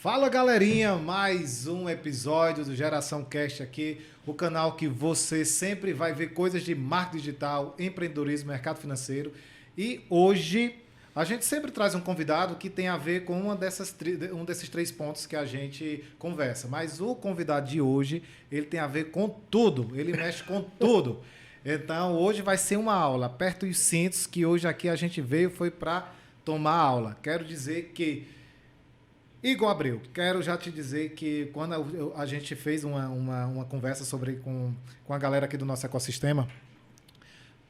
Fala galerinha, mais um episódio do Geração Cast aqui, o canal que você sempre vai ver coisas de marketing digital, empreendedorismo, mercado financeiro. E hoje a gente sempre traz um convidado que tem a ver com um desses três pontos que a gente conversa. Mas o convidado de hoje, ele tem a ver com tudo, ele mexe com tudo. Então hoje vai ser uma aula, aperta os cintos, que hoje aqui a gente veio foi para tomar aula. Quero dizer que Igor Abreu, quero já te dizer que quando a gente fez uma conversa com a galera aqui do nosso ecossistema,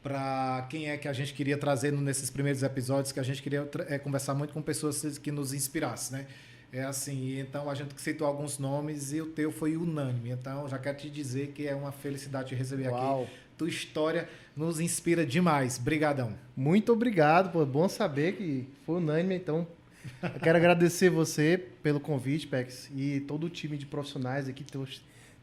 para quem é que a gente queria trazer nesses primeiros episódios, que a gente queria conversar muito com pessoas que nos inspirassem, né? É assim, então a gente citou alguns nomes e o teu foi unânime. Então já quero te dizer que é uma felicidade te receber aqui. Tua história nos inspira demais. Brigadão. Muito obrigado, pô. Bom saber que foi unânime, então... Eu quero agradecer você pelo convite, Pex, e todo o time de profissionais aqui.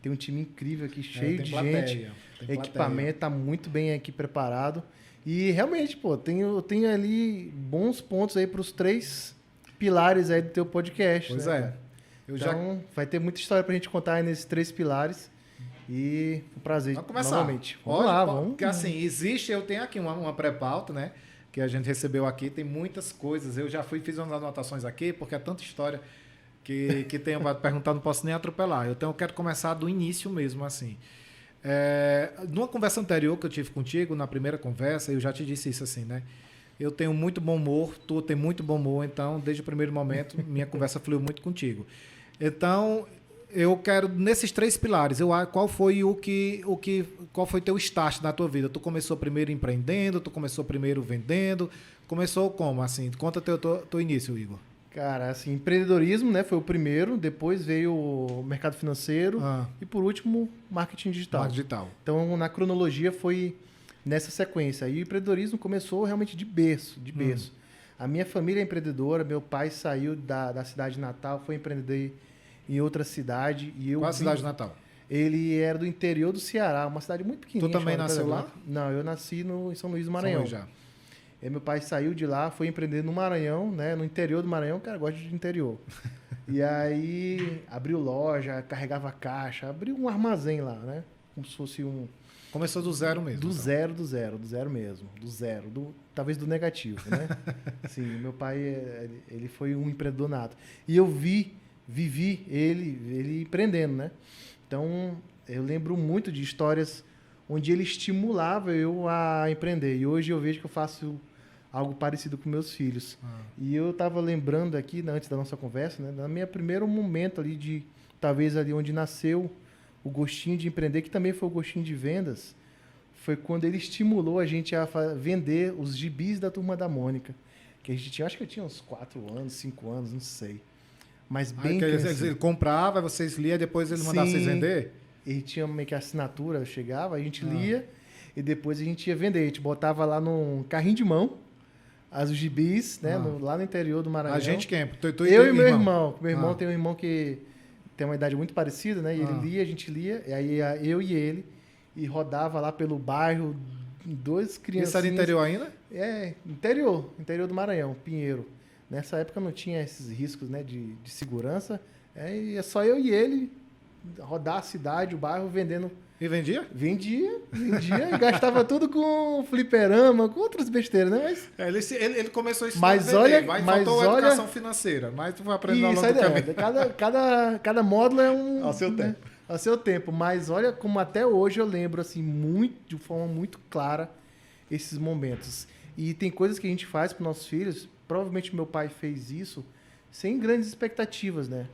Tem um time incrível aqui, cheio de gente. Equipamento está muito bem aqui preparado. E realmente, pô, tenho ali bons pontos aí para os três pilares aí do teu podcast. Pois né? Então, vai ter muita história para a gente contar aí nesses três pilares. E um prazer. Vamos começar. Novamente. Vamos lá. Porque assim, eu tenho aqui uma pré-pauta, né? Que a gente recebeu aqui, tem muitas coisas. Eu já fiz umas anotações aqui, porque é tanta história que tenho para perguntar, não posso nem atropelar. Então eu quero começar do início mesmo, assim. Numa conversa anterior que eu tive contigo, na primeira conversa, eu já te disse isso assim, né? Eu tenho muito bom humor, tu tem muito bom humor, então desde o primeiro momento minha conversa fluiu muito contigo. Então eu quero, nesses três pilares, qual foi qual foi teu start na tua vida? Tu começou primeiro empreendendo, tu começou primeiro vendendo, começou como, assim? Conta teu início, Igor. Cara, assim, empreendedorismo, né, foi o primeiro, depois veio o mercado financeiro e por último, marketing digital. Então, na cronologia foi nessa sequência. E o empreendedorismo começou realmente de berço. A minha família é empreendedora, meu pai saiu da cidade de Natal, foi empreender em outra cidade. Qual a cidade de Natal? Ele era do interior do Ceará, uma cidade muito pequenininha. Tu também nasceu lá? Não, eu nasci em São Luís do Maranhão. São Luís já. E meu pai saiu de lá, foi empreender no Maranhão, né? No interior do Maranhão, o cara gosta de interior. E aí abriu loja, carregava caixa, abriu um armazém lá, né? Como se fosse um... Começou do zero mesmo. Do zero mesmo. Talvez do negativo, né? Sim, meu pai, ele foi um empreendedor nato. E eu vivi ele empreendendo, né? Então, eu lembro muito de histórias onde ele estimulava eu a empreender. E hoje eu vejo que eu faço algo parecido com meus filhos. E eu estava lembrando aqui, antes da nossa conversa, né, no meu primeiro momento ali talvez ali onde nasceu o gostinho de empreender, que também foi o gostinho de vendas, foi quando ele estimulou a gente a vender os gibis da Turma da Mônica. Que a gente tinha, acho que eu tinha uns 4 anos, 5 anos, não sei. Mas bem ele comprava, vocês liam, depois ele mandava vocês vender? Ele tinha meio que a assinatura, chegava, a gente lia e depois a gente ia vender. A gente botava lá num carrinho de mão os gibis, né? Lá no interior do Maranhão. A gente quem? Eu e meu irmão. Meu irmão tem um irmão que tem uma idade muito parecida, né? E ele lia, a gente lia, e aí eu e ele, e rodava lá pelo bairro, 2 crianças. Isso era interior ainda? Interior do Maranhão, Pinheiro. Nessa época não tinha esses riscos, né, de segurança. E é só eu e ele rodar a cidade, o bairro, vendendo. E vendia? Vendia e gastava tudo com fliperama, com outras besteiras, né? Mas ele começou a ensinar a vender, mas faltou a educação financeira. Mas tu vai aprender ao longo do caminho. Cada módulo é um... Ao seu tempo. Né, ao seu tempo. Mas olha como até hoje eu lembro, assim, de forma muito clara, esses momentos. E tem coisas que a gente faz para nossos filhos. Provavelmente meu pai fez isso sem grandes expectativas, né?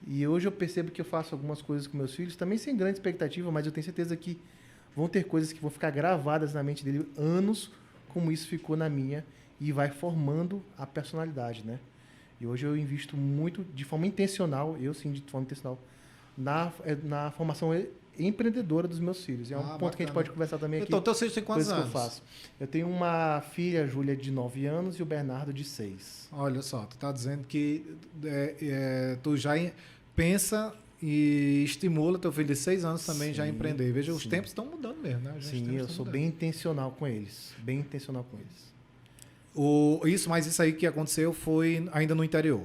E hoje eu percebo que eu faço algumas coisas com meus filhos também sem grande expectativa, mas eu tenho certeza que vão ter coisas que vão ficar gravadas na mente dele anos, como isso ficou na minha, e vai formando a personalidade, né? E hoje eu invisto muito, de forma intencional, de forma intencional, na formação empreendedora dos meus filhos. É um ponto bacana. Que a gente pode conversar também aqui. Então, teu filho tem quantos anos? Que eu faço. Eu tenho uma filha, Júlia, de 9 anos e o Bernardo, de 6. Olha só, tu tá dizendo que tu já pensa e estimula teu filho de 6 anos também já a empreender. Veja, os tempos estão mudando mesmo, né? Sim, eu sou bem intencional com eles. Mas isso aí que aconteceu foi ainda no interior?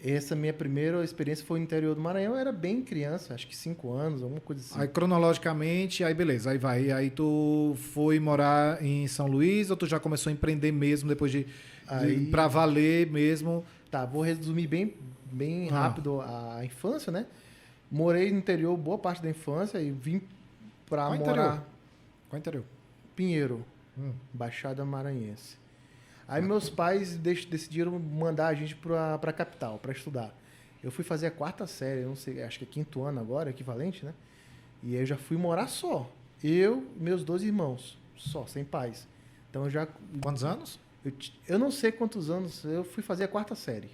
Essa minha primeira experiência foi no interior do Maranhão. Eu era bem criança, acho que 5 anos, alguma coisa assim. Aí, cronologicamente, aí beleza, aí vai. Aí tu foi morar em São Luís ou tu já começou a empreender mesmo depois Aí- pra valer mesmo? Tá, vou resumir bem rápido a infância, né? Morei no interior boa parte da infância e vim pra Qual morar interior? Qual interior? em Pinheiro, Hum. Baixada Maranhense. Aí meus pais decidiram mandar a gente pra capital, pra estudar. Eu fui fazer a 4ª série, eu não sei, acho que é 5º ano agora, equivalente, né? E aí eu já fui morar só. Eu e meus 2 irmãos, só, sem pais. Então eu já... Quantos anos? Eu não sei quantos anos, eu fui fazer a 4ª série.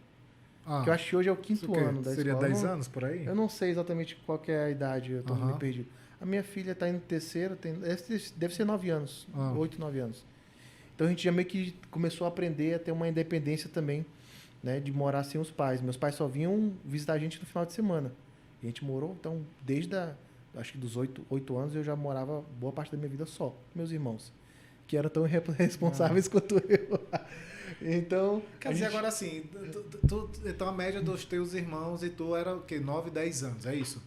Ah, Que eu acho que hoje é o isso 5º o quê? ano da Seria escola. 10 Eu não- anos por aí? Eu não sei exatamente qual que é a idade, eu tô Aham. meio perdido. A minha filha está indo terceiro, deve ser 9 anos, Ah. 8, 9 anos. Então a gente já meio que começou a aprender a ter uma independência também, né, de morar sem os pais. Meus pais só vinham visitar a gente no final de semana. E a gente morou, então, acho que dos 8 anos eu já morava boa parte da minha vida só, com meus irmãos, que eram tão irresponsáveis quanto eu. Então, Quer dizer, agora assim, então a média dos teus irmãos e tu era o quê? 9, 10 anos, é isso?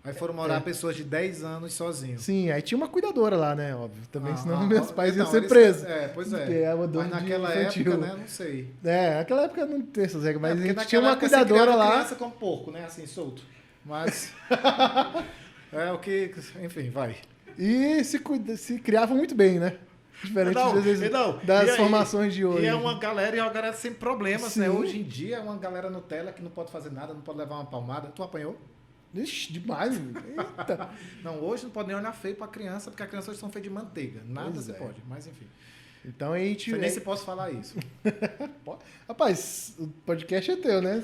Aí foram morar pessoas de 10 anos sozinhos. sim, aí tinha uma cuidadora lá, né, óbvio. Também, senão meus pais então, iam ser eles- presos. Pois Que é. é abandono Mas de naquela infantil. época, né, não sei. Naquela época não tem essas regras, mas Porque a gente tinha uma naquela época você cuidadora criava lá. criança como porco, né, assim, solto. Mas é o que, enfim, vai. E se criavam muito bem, né? Diferente às vezes, das formações de hoje. E é uma galera sem problemas, né? Sim. Hoje em dia é uma galera Nutella que não pode fazer nada, não pode levar uma palmada. Tu apanhou? Ixi, demais. Eita. Não, hoje não pode nem olhar feio pra criança, porque as crianças hoje são feitas de manteiga. Nada Pois se é. pode, mas enfim. Então a gente. Não sei nem se posso falar isso. Rapaz, o podcast é teu, né?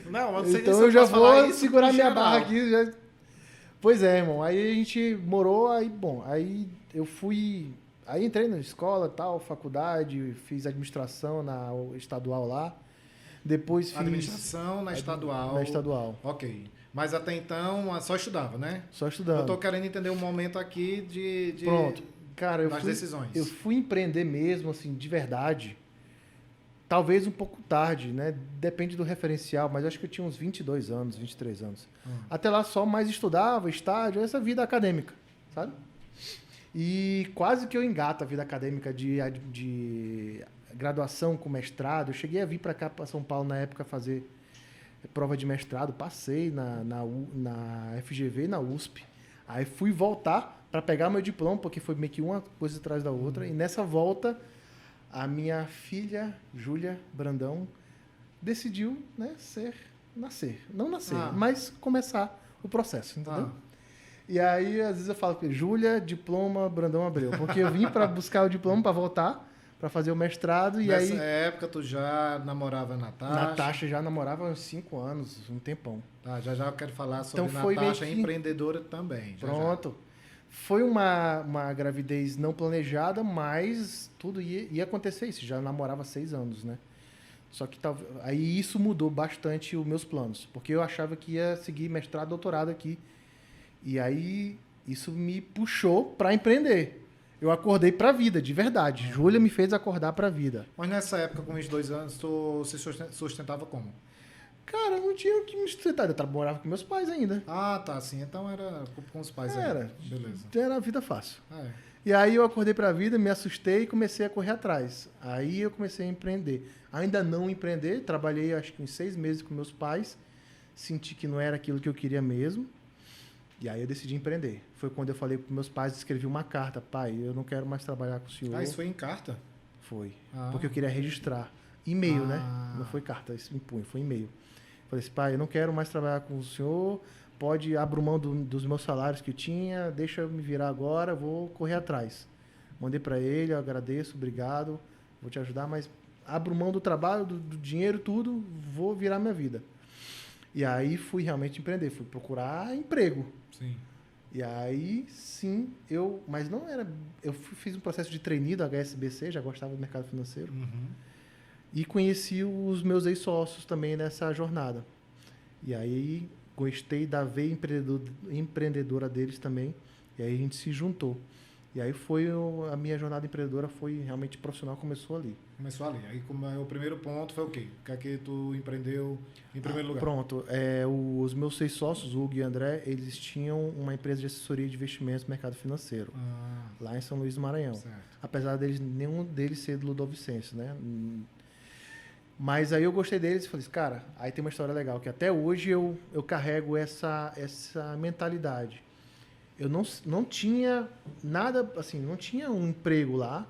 Não, eu não sei nem Então se eu já posso falar vou isso segurar no minha geral. barra aqui. Pois é, irmão. Aí a gente morou, aí eu fui. Aí entrei na escola, tal, faculdade, fiz administração na estadual lá. Depois fiz. Administração na estadual. Na estadual. Ok. Mas até então só estudava, né? Só estudando. Eu tô querendo entender um momento aqui de Pronto. Cara, das decisões. eu fui empreender mesmo, assim, de verdade. Talvez um pouco tarde, né? Depende do referencial, mas eu acho que eu tinha uns 22 anos, 23 anos. Até lá só mais estudava, estágio, essa vida acadêmica, sabe? E quase que eu engato a vida acadêmica de graduação com mestrado. Eu cheguei a vir para cá, para São Paulo, na época, fazer prova de mestrado. Passei na FGV e na USP. Aí fui voltar para pegar meu diploma, porque foi meio que uma coisa atrás da outra. E nessa volta, a minha filha, Júlia Brandão, decidiu, né, nascer. Não nascer, mas começar o processo, entendeu? E aí, às vezes eu falo que Júlia, diploma, Brandão Abreu. Porque eu vim para buscar o diploma, para voltar, para fazer o mestrado. E Nessa aí, época tu já namorava a Natasha? Natasha já namorava há uns 5 anos, um tempão. Tá, já eu quero falar sobre Então, foi Natasha, meio que- empreendedora também. já. Pronto. Foi uma gravidez não planejada, mas tudo ia acontecer isso. Já namorava há 6 anos, né? Só que aí isso mudou bastante os meus planos. Porque eu achava que ia seguir mestrado, doutorado aqui. E aí isso me puxou para empreender. Eu acordei para a vida, de verdade. Júlia me fez acordar para a vida. Mas nessa época, com 22 anos, tu se sustentava como? Cara, eu não tinha o que me sustentar. Eu morava com meus pais ainda. Ah, tá, sim. Então era com os pais Era. aí. Beleza. Era a vida fácil. É. E aí eu acordei para a vida, me assustei e comecei a correr atrás. Aí eu comecei a empreender. Ainda não empreender, trabalhei acho que uns 6 meses com meus pais, senti que não era aquilo que eu queria mesmo. E aí eu decidi empreender. Foi quando eu falei para meus pais, escrevi uma carta: pai, eu não quero mais trabalhar com o senhor. Ah, isso foi em carta? Foi. Ah. Porque eu queria registrar. E-mail, né? Não foi carta, isso em punho, foi e-mail. Falei assim: pai, eu não quero mais trabalhar com o senhor, pode abrir mão dos meus salários que eu tinha, deixa eu me virar agora, vou correr atrás. Mandei para ele, eu agradeço, obrigado, vou te ajudar, mas abro mão do trabalho, do dinheiro, tudo, vou virar minha vida. E aí fui realmente empreender, fui procurar emprego. Sim. E aí, sim, mas não era... fiz um processo de trainee do HSBC, já gostava do mercado financeiro. Uhum. E conheci os meus ex-sócios também nessa jornada. E aí, gostei da veia empreendedora deles também. E aí a gente se juntou. E aí a minha jornada empreendedora foi realmente profissional, começou ali. Começou ali. Aí o primeiro ponto foi o quê? O que é que tu empreendeu em primeiro lugar? Pronto. Os meus 6 sócios, o Hugo e o André, eles tinham uma empresa de assessoria de investimentos no mercado financeiro, lá em São Luís do Maranhão. Certo. Apesar nenhum deles ser do Ludovicense, né? Mas aí eu gostei deles e falei assim, cara, aí tem uma história legal, que até hoje eu carrego essa mentalidade. Eu não tinha nada, assim, não tinha um emprego lá,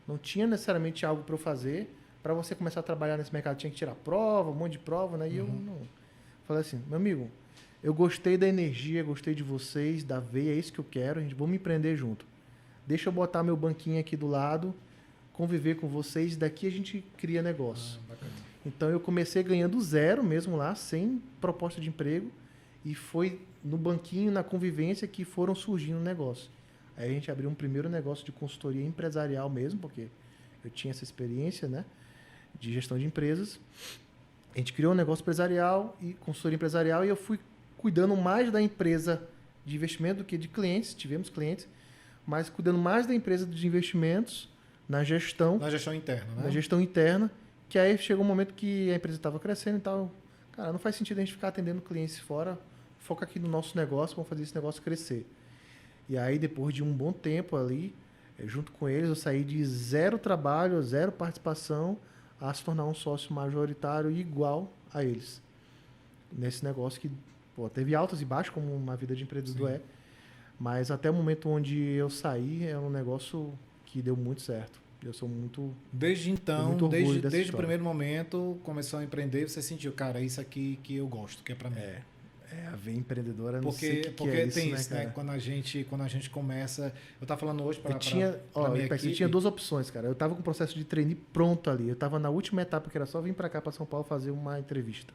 não tinha necessariamente algo para eu fazer. Para você começar a trabalhar nesse mercado, tinha que tirar prova, um monte de prova, né? E eu não... Falei assim, meu amigo, eu gostei da energia, gostei de vocês, da veia, é isso que eu quero, vamos empreender junto. Deixa eu botar meu banquinho aqui do lado, conviver com vocês, daqui a gente cria negócio. Então eu comecei ganhando zero mesmo lá, sem proposta de emprego, e foi no banquinho, na convivência, que foram surgindo negócios. Aí a gente abriu um primeiro negócio de consultoria empresarial mesmo, porque eu tinha essa experiência, né, de gestão de empresas. A gente criou um negócio empresarial e consultoria empresarial, e eu fui cuidando mais da empresa de investimento do que de clientes. Tivemos clientes, mas cuidando mais da empresa de investimentos na gestão. Na gestão interna, né? Na gestão interna, que aí chegou um momento que a empresa estava crescendo e tal. Cara, não faz sentido a gente ficar atendendo clientes fora. Foca aqui no nosso negócio, vamos fazer esse negócio crescer. E aí, depois de um bom tempo ali, junto com eles, eu saí de 0 trabalho, 0 participação, a se tornar um sócio majoritário igual a eles. Nesse negócio que teve altos e baixos, como uma vida de empreendedor. Sim. Mas até o momento onde eu saí, é um negócio que deu muito certo. Eu sou muito... Desde então, desde o primeiro momento, começou a empreender, você sentiu, cara, isso aqui que eu gosto, que é para mim. A veia empreendedora, não sei o que porque é isso, tem né, isso, né? Quando a gente começa... Eu estava falando hoje para minha equipe. Eu tinha 2 opções, cara. Eu estava com o processo de trainee pronto ali. Eu estava na última etapa, que era só vir para cá, para São Paulo, fazer uma entrevista.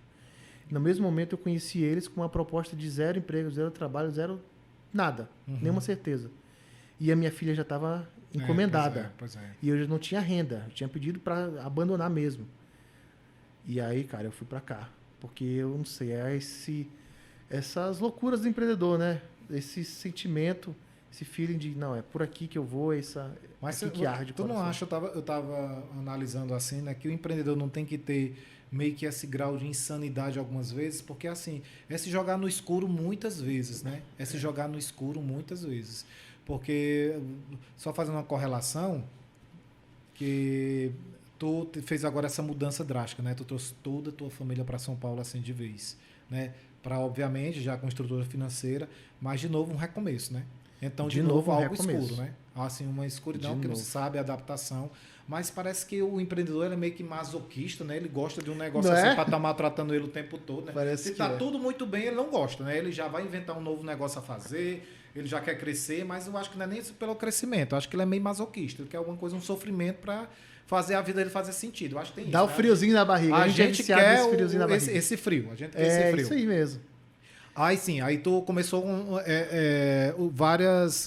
No mesmo momento, eu conheci eles com uma proposta de 0 emprego, 0 trabalho, 0 nada. Nenhuma certeza. E a minha filha já estava encomendada. Pois é. E eu já não tinha renda. Eu tinha pedido para abandonar mesmo. E aí, cara, eu fui para cá. Porque eu não sei, essas loucuras do empreendedor, né? Esse sentimento, esse feeling de, não, é por aqui que eu vou, Mas que arde o coração. Tu não acha, eu tava analisando assim, né, que o empreendedor não tem que ter meio que esse grau de insanidade algumas vezes, porque assim, é se jogar no escuro muitas vezes, né? É se jogar no escuro muitas vezes. Porque, só fazendo uma correlação, que tu fez agora essa mudança drástica, né? Tu trouxe toda a tua família para São Paulo assim de vez, né? Para, obviamente, já com estrutura financeira, mas de novo um recomeço, né? Então, de novo algo escuro, né? Assim, uma escuridão que não se sabe a adaptação. Mas parece que o empreendedor é meio que masoquista, né? Ele gosta de um negócio assim para estar maltratando ele o tempo todo, né? Parece Se está tudo muito bem, ele não gosta, né? Ele já vai inventar um novo negócio a fazer, ele já quer crescer, mas eu acho que não é nem pelo crescimento. Eu acho que ele é meio masoquista. Ele quer alguma coisa, um sofrimento para fazer a vida dele fazer sentido. Eu acho que tem isso. Dá o friozinho na barriga. A gente quer esse frio. A gente quer esse frio. É isso aí mesmo. Aí sim, aí tu começou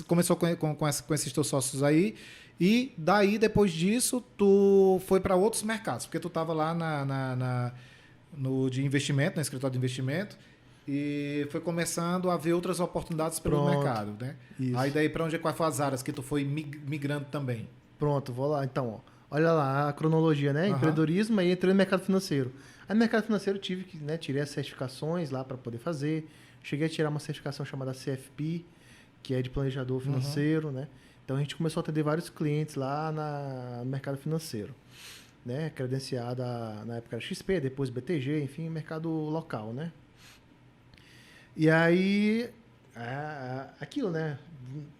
começou com esses teus sócios aí, e daí, depois disso, tu foi para outros mercados, porque tu estava lá no de investimento, no escritório de investimento, e foi começando a ver outras oportunidades pelo mercado, né? Isso. Aí daí, para onde, quais foram as áreas que tu foi migrando também? Pronto, vou lá. Então, olha lá a cronologia, né? Empreendedorismo, aí entrei no mercado financeiro. Aí no mercado financeiro tive que, né, tirei as certificações lá para poder fazer. Cheguei a tirar uma certificação chamada CFP, que é de planejador financeiro, né? Então a gente começou a atender vários clientes lá no mercado financeiro, né? Credenciada na época era XP, depois BTG, enfim, mercado local, né? E aí, aquilo, né?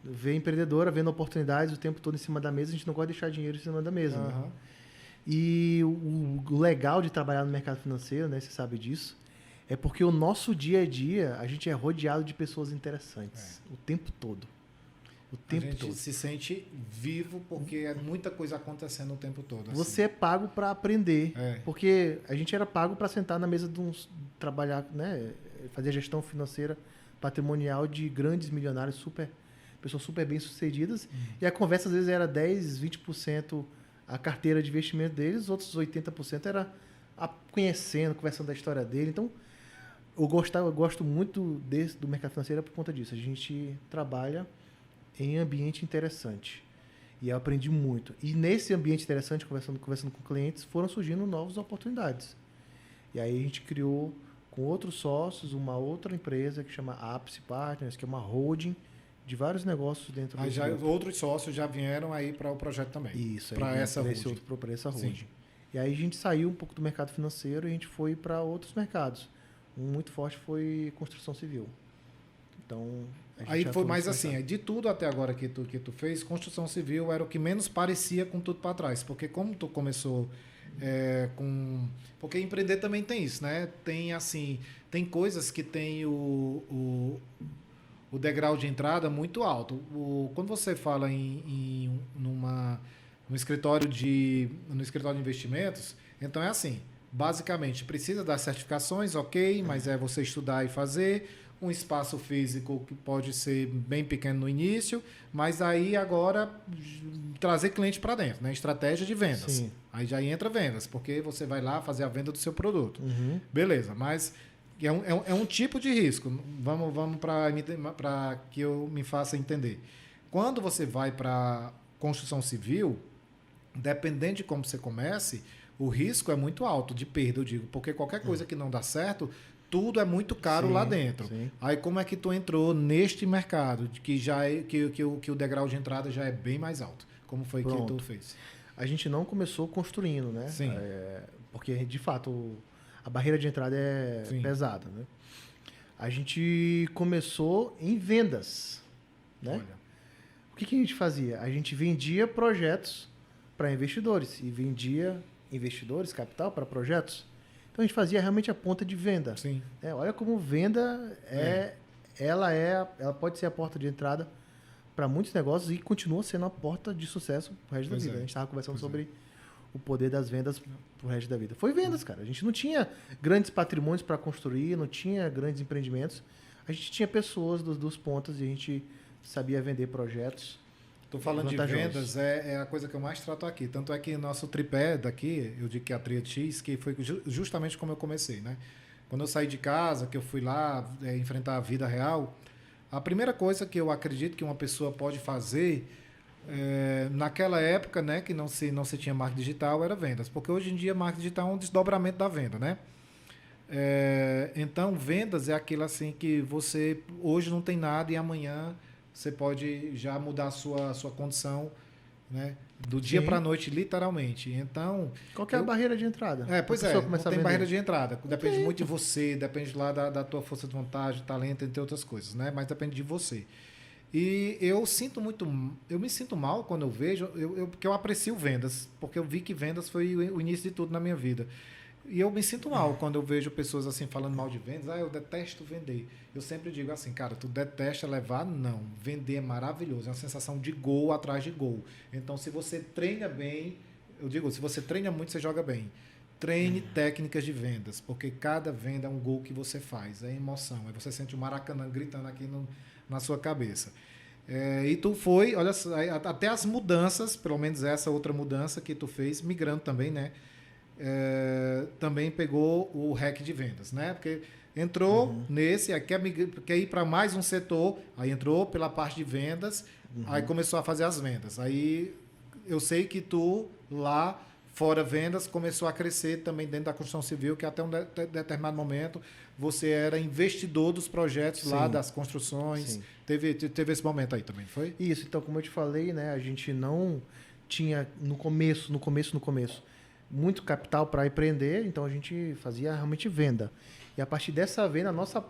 Ver empreendedora, vendo oportunidades o tempo todo em cima da mesa, a gente não gosta de deixar dinheiro em cima da mesa, né? E o legal de trabalhar no mercado financeiro, né? Você sabe disso, é porque o nosso dia a dia, a gente é rodeado de pessoas interessantes o tempo todo. A gente se sente vivo porque é muita coisa acontecendo o tempo todo. Assim. Você é pago para aprender. Porque a gente era pago para sentar na mesa trabalhar, né? Fazer gestão financeira patrimonial de grandes milionários, pessoas super bem sucedidas. E a conversa às vezes era 10%, 20% a carteira de investimento deles, os outros 80% era conversando da história dele. Então, eu gosto muito do mercado financeiro por conta disso. A gente trabalha em ambiente interessante. E eu aprendi muito. E nesse ambiente interessante, conversando com clientes, foram surgindo novas oportunidades. E aí a gente criou, com outros sócios, uma outra empresa que chama Ápice Partners, que é uma holding de vários negócios dentro do Aí outros sócios já vieram aí para o projeto também. Isso, para essa holding. Para essa holding. Sim. E aí a gente saiu um pouco do mercado financeiro e a gente foi para outros mercados. Um muito forte foi construção civil. Então, aí foi mais assim, de tudo até agora que tu fez, construção civil era o que menos parecia com tudo para trás. Porque como tu começou porque empreender também tem isso, né? Tem assim, tem coisas que tem o degrau de entrada muito alto. Quando você fala no escritório de investimentos, então é assim, basicamente precisa das certificações, ok, mas é você estudar e fazer um espaço físico que pode ser bem pequeno no início, mas aí agora trazer cliente para dentro, né? Estratégia de vendas. Sim. Aí já entra vendas, porque você vai lá fazer a venda do seu produto. Uhum. Beleza, mas é um tipo de risco. Vamos para que eu me faça entender. Quando você vai para construção civil, dependendo de como você comece, o risco é muito alto de perda, eu digo, porque qualquer coisa que não dá certo, tudo é muito caro lá dentro. Sim. Aí como é que tu entrou neste mercado, que o degrau de entrada já é bem mais alto? Como foi que tu fez? A gente não começou construindo, né? Sim. Porque, de fato, a barreira de entrada é pesada, né? A gente começou em vendas, né? Olha. O que a gente fazia? A gente vendia projetos para investidores e vendia investidores, capital para projetos. Então a gente fazia realmente a ponta de venda. Sim. Olha como venda ela pode ser a porta de entrada para muitos negócios e continua sendo a porta de sucesso pro resto da vida. A gente estava conversando sobre o poder das vendas pro resto da vida. Foi vendas, cara. A gente não tinha grandes patrimônios para construir, não tinha grandes empreendimentos. A gente tinha pessoas dos pontas e a gente sabia vender projetos. Estou falando de vendas, é a coisa que eu mais trato aqui. Tanto é que nosso tripé daqui, eu digo que é a Tríade X, que foi justamente como eu comecei, né? Quando eu saí de casa, que eu fui lá enfrentar a vida real, a primeira coisa que eu acredito que uma pessoa pode fazer, naquela época, né, que não se tinha marketing digital, era vendas. Porque hoje em dia, marketing digital é um desdobramento da venda, né? Então, vendas é aquilo assim que você hoje não tem nada e amanhã você pode já mudar a sua condição, né? Do dia para a noite, literalmente. Então, qual que é a barreira de entrada? Pois não tem barreira de entrada. Depende muito de você, depende lá da tua força de vontade, talento, entre outras coisas, né? Mas depende de você. E eu me sinto mal quando eu vejo, porque eu aprecio vendas, porque eu vi que vendas foi o início de tudo na minha vida. E eu me sinto mal quando eu vejo pessoas assim falando mal de vendas. Eu detesto vender. Eu sempre digo assim, cara, tu detesta levar? Não. Vender é maravilhoso. É uma sensação de gol atrás de gol. Então, se você treina bem, eu digo, se você treina muito, você joga bem. Treine técnicas de vendas, porque cada venda é um gol que você faz. É emoção. Aí você sente o Maracanã gritando aqui na sua cabeça. E tu foi, olha, até as mudanças, pelo menos essa outra mudança que tu fez, migrando também, né? Também pegou o REC de vendas, né? Porque entrou nesse, aí quer ir para mais um setor, aí entrou pela parte de vendas, aí começou a fazer as vendas. Aí eu sei que tu lá, fora vendas, começou a crescer também dentro da construção civil, que até um determinado momento você era investidor dos projetos lá, das construções. Sim. Teve esse momento aí também, foi? Isso, então como eu te falei, né? A gente não tinha no começo, muito capital para empreender, então a gente fazia realmente venda. E a partir dessa venda, a nossa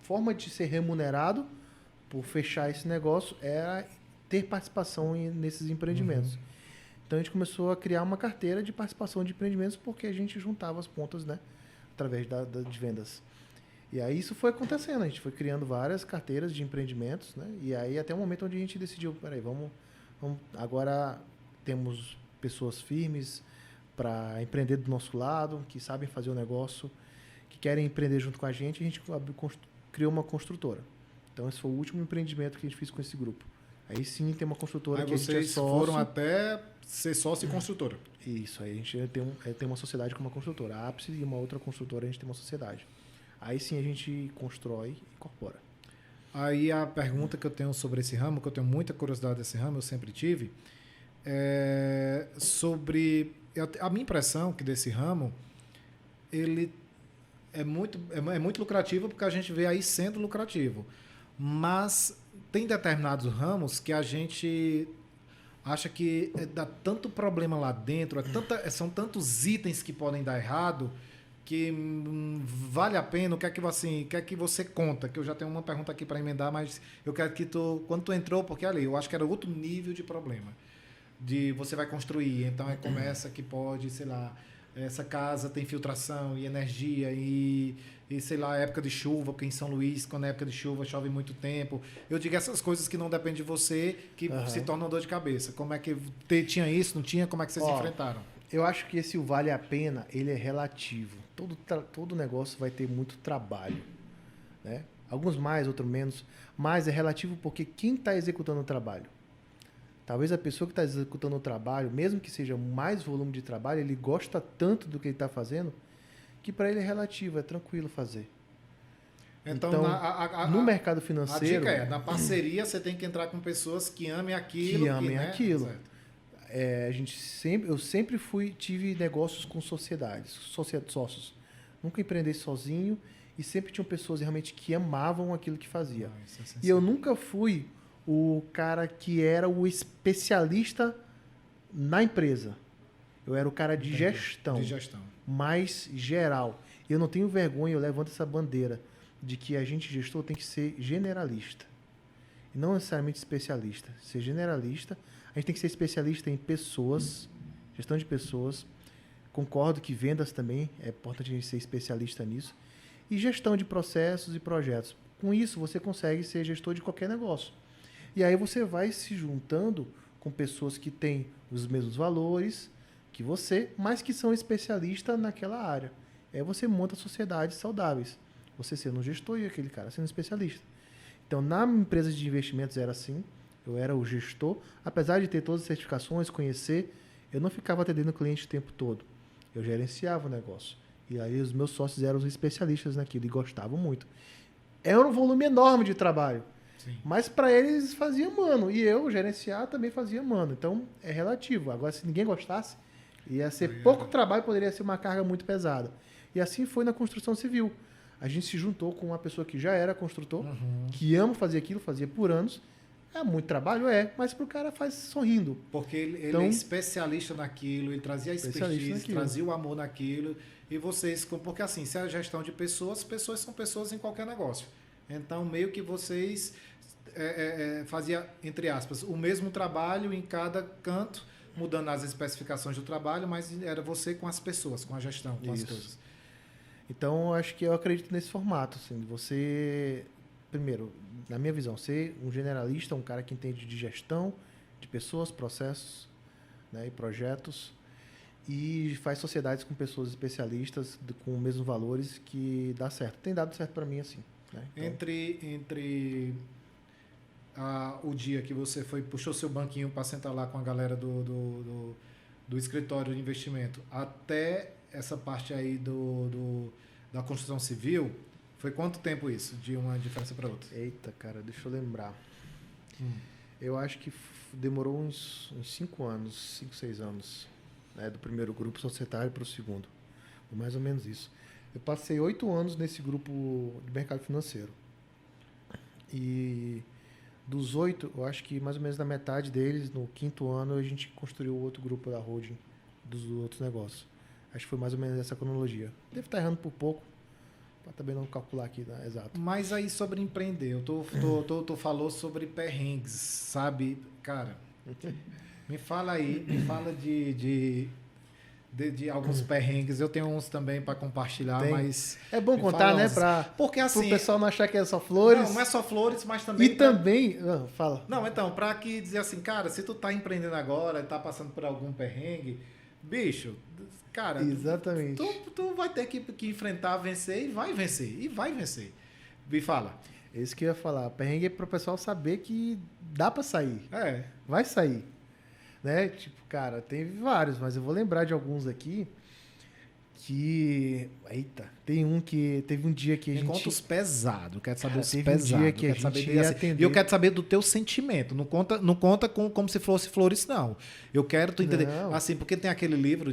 forma de ser remunerado por fechar esse negócio era ter participação nesses empreendimentos. Então a gente começou a criar uma carteira de participação de empreendimentos porque a gente juntava as pontas, né, através de vendas. E aí isso foi acontecendo, a gente foi criando várias carteiras de empreendimentos, né? E aí até o momento onde a gente decidiu, peraí, vamos agora temos pessoas firmes para empreender do nosso lado, que sabem fazer o negócio, que querem empreender junto com a gente criou uma construtora. Então, esse foi o último empreendimento que a gente fez com esse grupo. Aí sim tem uma construtora que a gente é sócio. Vocês foram até ser sócio e construtora. Isso, aí a gente tem uma sociedade com uma construtora. A Ápice e uma outra construtora, a gente tem uma sociedade. Aí sim a gente constrói e incorpora. Aí a pergunta que eu tenho sobre esse ramo, que eu tenho muita curiosidade desse ramo, eu sempre tive, é sobre... A minha impressão que desse ramo, ele é muito lucrativo porque a gente vê aí sendo lucrativo. Mas tem determinados ramos que a gente acha que dá tanto problema lá dentro, são tantos itens que podem dar errado que vale a pena. O que é que você conta? Que eu já tenho uma pergunta aqui para emendar, mas eu quero que quando tu entrou, porque ali, eu acho que era outro nível de problema. De você vai construir, então começa que pode, sei lá, essa casa tem filtração e energia e sei lá, época de chuva, porque em São Luís, quando é época de chuva, chove muito tempo. Eu digo essas coisas que não dependem de você, que se tornam dor de cabeça. Como é que tinha isso, não tinha? Como é que vocês enfrentaram? Eu acho que esse vale a pena, ele é relativo. Todo negócio vai ter muito trabalho, né? Alguns mais, outros menos, mas é relativo porque quem está executando o trabalho? Talvez a pessoa que está executando o trabalho, mesmo que seja mais volume de trabalho, ele gosta tanto do que ele está fazendo, que para ele é relativo, é tranquilo fazer. Então no mercado financeiro... A dica na parceria você tem que entrar com pessoas que amem aquilo. Que amem aquilo. Eu sempre tive negócios com sócios. Nunca empreendei sozinho e sempre tinham pessoas realmente que amavam aquilo que fazia. E eu nunca fui o cara que era o especialista na empresa. Eu era o cara de gestão. Mais geral. Eu não tenho vergonha, eu levanto essa bandeira de que a gente, gestor, tem que ser generalista. E não necessariamente especialista. Ser generalista, a gente tem que ser especialista em pessoas, gestão de pessoas. Concordo que vendas também, é importante a gente ser especialista nisso. E gestão de processos e projetos. Com isso, você consegue ser gestor de qualquer negócio. E aí você vai se juntando com pessoas que têm os mesmos valores que você, mas que são especialistas naquela área. Aí você monta sociedades saudáveis. Você sendo um gestor e aquele cara sendo especialista. Então, na empresa de investimentos era assim. Eu era o gestor. Apesar de ter todas as certificações, conhecer, eu não ficava atendendo o cliente o tempo todo. Eu gerenciava o negócio. E aí os meus sócios eram os especialistas naquilo e gostavam muito. Era um volume enorme de trabalho. Sim. Mas para eles fazia mano. E eu, gerenciar, também fazia mano. Então, é relativo. Agora, se ninguém gostasse, ia ser pouco trabalho, poderia ser uma carga muito pesada. E assim foi na construção civil. A gente se juntou com uma pessoa que já era construtor, que ama fazer aquilo, fazia por anos. É muito trabalho? Mas pro cara faz sorrindo. Porque ele é especialista naquilo, ele trazia a expertise, trazia o amor naquilo. E vocês, porque assim, se é a gestão de pessoas, pessoas são pessoas em qualquer negócio. Então, meio que vocês faziam, entre aspas, o mesmo trabalho em cada canto, mudando as especificações do trabalho, mas era você com as pessoas, com a gestão, com as coisas. Então, acho que eu acredito nesse formato. Assim, você, primeiro, na minha visão, ser um generalista, um cara que entende de gestão, de pessoas, processos, né, e projetos, e faz sociedades com pessoas especialistas, com os mesmos valores, que dá certo. Tem dado certo para mim, assim. Né? Então, entre o dia que você puxou seu banquinho para sentar lá com a galera do escritório de investimento, até essa parte aí da construção civil, foi quanto tempo isso, de uma diferença para outra? Eita, cara, deixa eu lembrar. Eu acho que demorou uns 5 anos, 5, 6 anos, né, do primeiro grupo societário para o segundo. Foi mais ou menos isso. Eu passei 8 anos nesse grupo de mercado financeiro. E dos 8, eu acho que mais ou menos na metade deles, no 5º ano, a gente construiu outro grupo da holding dos outros negócios. Acho que foi mais ou menos essa cronologia. Deve estar errando por pouco, para também não calcular aqui, né? Exato. Mas aí sobre empreender, tu falou sobre perrengues, sabe? Cara, me fala aí, de alguns perrengues. Eu tenho uns também para compartilhar, mas... É bom contar, né? Porque assim... Para o pessoal não achar que é só flores. Não é só flores, mas também... E também... fala. Não, então, para que dizer assim, cara, se tu tá empreendendo agora, tá passando por algum perrengue, bicho, cara... Exatamente. Tu vai ter que enfrentar, vencer e vai vencer. E vai vencer. Me fala. Isso que eu ia falar. Perrengue é para o pessoal saber que dá para sair. Vai sair. Né? Tipo, cara, teve vários, mas eu vou lembrar de alguns aqui Eita, tem um que... Teve um dia que a gente... Contos pesados. Eu quero saber Cara, os teve um pesados. dia que a Quero saber gente dele, ia assim. atender. E eu quero saber do teu sentimento. Não conta como se fosse flores, não. Eu quero tu entender. Não. Assim, porque tem aquele livro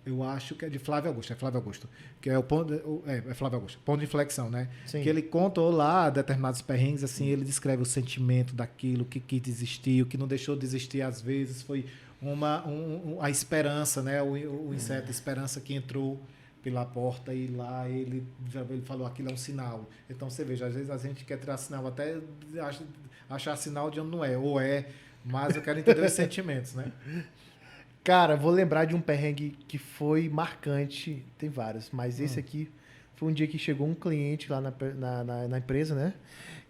eu acho que é de Flávio Augusto. É Flávio Augusto. Que é o ponto... É Flávio Augusto. Ponto de inflexão, né? Sim. Que ele contou lá determinados perrengues, assim, ele descreve o sentimento daquilo, que quis desistir, o que não deixou de existir às vezes foi a esperança, né? O inseto, a esperança que entrou pela porta e lá ele falou aquilo é um sinal. Então você veja, às vezes a gente quer tirar sinal, até achar sinal de onde não é, ou é, mas eu quero entender os sentimentos, né? Cara, vou lembrar de um perrengue que foi marcante, tem vários, mas esse aqui foi um dia que chegou um cliente lá na empresa, né?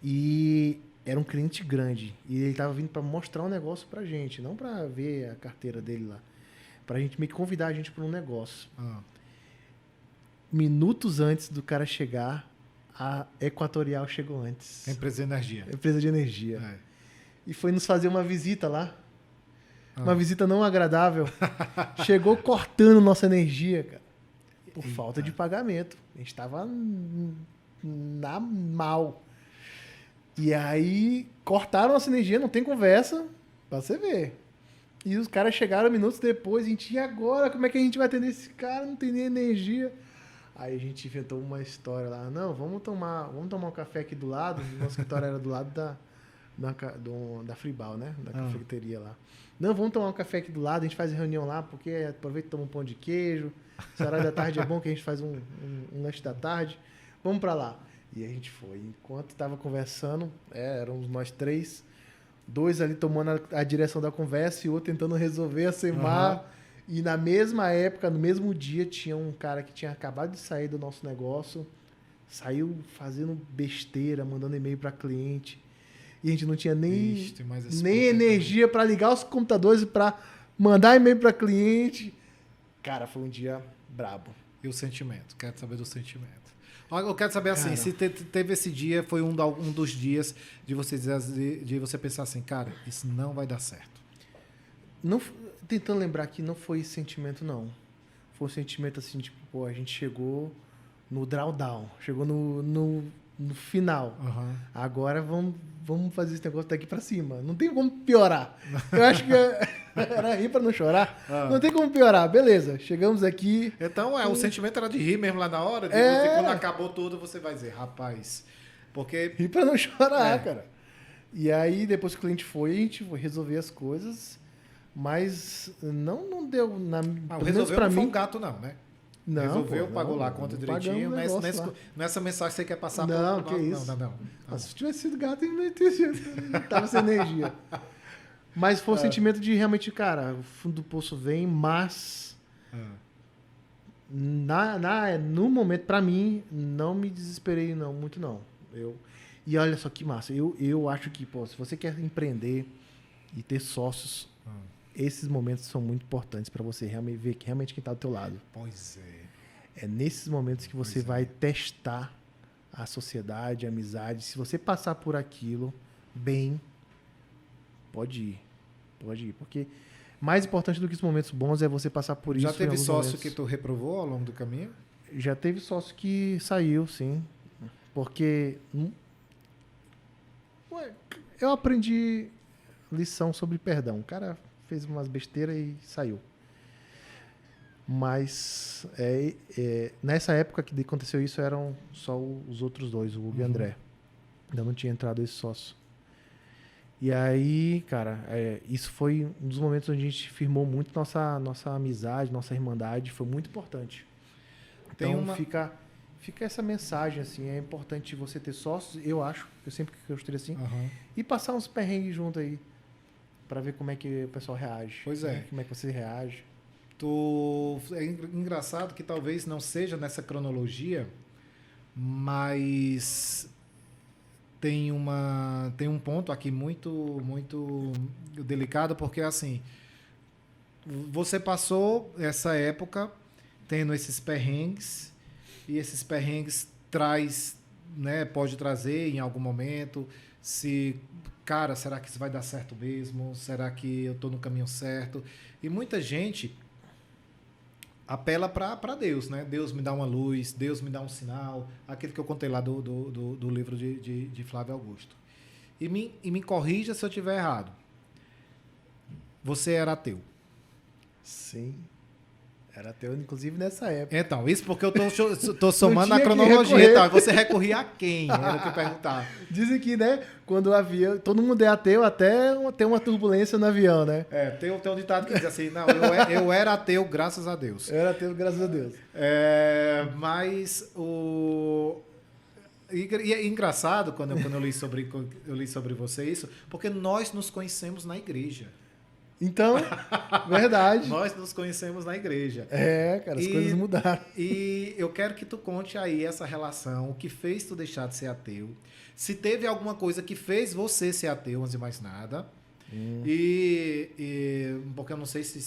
E era um cliente grande. E ele tava vindo para mostrar um negócio pra gente, não para ver a carteira dele lá. Pra gente meio que convidar a gente para um negócio. Minutos antes do cara chegar, a Equatorial chegou antes. A empresa de energia. Empresa de energia. É. E foi nos fazer uma visita lá. Uma visita não agradável. Chegou cortando nossa energia, cara. Por falta de pagamento. A gente tava na mal. E aí, cortaram nossa energia, não tem conversa, pra você ver. E os caras chegaram minutos depois, a gente, e agora? Como é que a gente vai atender esse cara? Não tem nem energia. Aí a gente inventou uma história lá. Não, vamos tomar um café aqui do lado. Nosso escritório era do lado da Fribal, né? Da cafeteria lá. Não, vamos tomar um café aqui do lado, a gente faz reunião lá, porque aproveita e toma um pão de queijo. Esse horário da tarde é bom que a gente faz um lanche da tarde. Vamos pra lá. E a gente foi. Enquanto estava conversando, éramos nós três, dois ali tomando a direção da conversa e o outro tentando resolver a SEMAR. E na mesma época, no mesmo dia, tinha um cara que tinha acabado de sair do nosso negócio, saiu fazendo besteira, mandando e-mail para cliente. E a gente não tinha nem energia para ligar os computadores e para mandar e-mail para cliente. Cara, foi um dia brabo. E o sentimento? Quero saber do sentimento. Eu quero saber assim, se teve esse dia, foi um dos dias de você pensar assim, cara, isso não vai dar certo. Não, tentando lembrar que não foi sentimento, não. Foi um sentimento assim, tipo, pô, a gente chegou no drawdown, chegou no final. Agora vamos fazer esse negócio daqui pra cima. Não tem como piorar. Eu acho que era rir pra não chorar. Não tem como piorar. Beleza, chegamos aqui. Então, o sentimento era de rir mesmo lá na hora. Quando acabou tudo, você vai dizer, rapaz, porque... Rir pra não chorar, cara. E aí, depois que o cliente foi, a gente foi resolver as coisas, mas não deu... o resolveu não foi um gato, não, né? Não, resolveu, pagou lá a conta direitinho. Nessa mensagem que você quer passar não, que isso. Não. Se tivesse sido gato, não tava sem energia. Mas foi um sentimento de realmente, cara, o fundo do poço vem, mas no momento, pra mim, não me desesperei muito, não. E olha só que massa. Eu acho que, pô, se você quer empreender e ter sócios, esses momentos são muito importantes para você realmente ver realmente quem está do teu lado. Pois é. É nesses momentos que você vai testar a sociedade, a amizade. Se você passar por aquilo bem, pode ir. Pode ir. Porque mais importante do que os momentos bons é você passar por isso. Já teve sócio que tu reprovou ao longo do caminho? Já teve sócio que saiu, sim. Porque eu aprendi lição sobre perdão. O cara fez umas besteiras e saiu. Mas nessa época que aconteceu isso, eram só os outros dois, o Hugo e o André. Ainda não tinha entrado esse sócio. E aí, cara, isso foi um dos momentos onde a gente firmou muito nossa amizade, nossa irmandade. Foi muito importante. Então fica essa mensagem, assim, é importante você ter sócios, eu acho, eu sempre gostei assim, e passar uns perrengues junto aí, para ver como é que o pessoal reage. Pois é. Como é que você reage. É engraçado que talvez não seja nessa cronologia, mas tem um ponto aqui muito, muito delicado, porque assim, você passou essa época tendo esses perrengues, e esses perrengues pode trazer em algum momento, cara, será que isso vai dar certo mesmo? Será que eu estou no caminho certo? E muita gente apela para Deus, né? Deus me dá uma luz, Deus me dá um sinal, aquele que eu contei lá do livro de Flávio Augusto. E me corrija se eu estiver errado. Você era ateu. Sim. Era ateu, inclusive, nessa época. Então, isso porque eu tô somando a tinha que cronologia. recorrer. Então, você recorria a quem? Era o que eu perguntava. Dizem que, né, quando o avião... Todo mundo é ateu até ter uma turbulência no avião, né? Tem um ditado que diz assim, não, eu era ateu, graças a Deus. Eu era ateu, graças a Deus. Mas o... E é engraçado quando eu li sobre você isso, porque nós nos conhecemos na igreja. Então, verdade. Nós nos conhecemos na igreja. Cara, as coisas mudaram. E eu quero que tu conte aí essa relação, o que fez tu deixar de ser ateu. Se teve alguma coisa que fez você ser ateu, antes de mais nada. Porque eu não sei se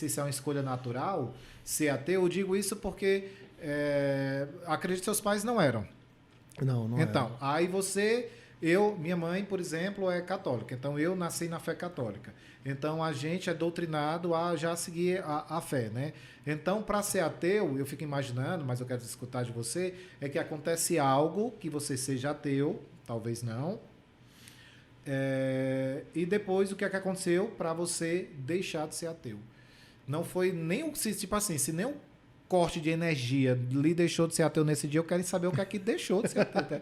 isso é uma escolha natural, ser ateu. Eu digo isso porque acredito que seus pais não eram. Não Então, aí minha mãe, por exemplo, é católica. Então, eu nasci na fé católica. Então, a gente é doutrinado a já seguir a fé, né? Então, para ser ateu, eu fico imaginando, mas eu quero escutar de você, é que acontece algo que você seja ateu, talvez não. E depois, o que é que aconteceu para você deixar de ser ateu? Não foi nem tipo assim, se nem um corte de energia lhe deixou de ser ateu nesse dia, eu quero saber o que é que deixou de ser ateu.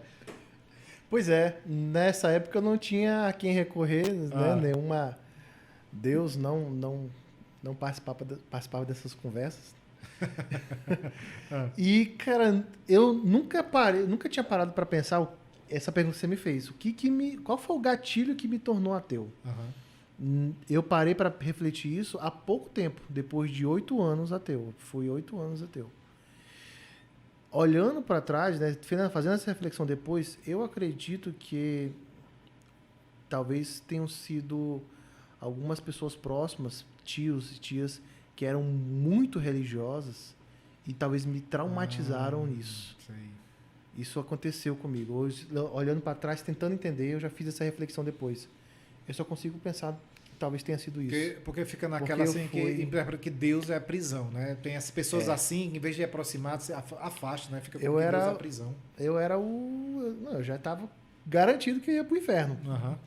Pois é, nessa época eu não tinha a quem recorrer, né? Nenhuma... Deus não participava dessas conversas. E, cara, eu nunca tinha parado para pensar essa pergunta que você me fez. Qual foi o gatilho que me tornou ateu? Eu parei para refletir isso há pouco tempo, depois de 8 anos ateu. Fui 8 anos ateu. Olhando para trás, né, fazendo essa reflexão depois, eu acredito que talvez tenham sido algumas pessoas próximas, tios e tias, que eram muito religiosas e talvez me traumatizaram nisso. Sei. Isso aconteceu comigo. Hoje, olhando para trás, tentando entender, eu já fiz essa reflexão depois. Eu só consigo pensar que talvez tenha sido isso. Porque fica naquela assim que Deus é a prisão, né? Tem as pessoas assim, em vez de aproximar, se afasta, né? Fica como Deus é a prisão. Eu já estava garantido que eu ia pro inferno.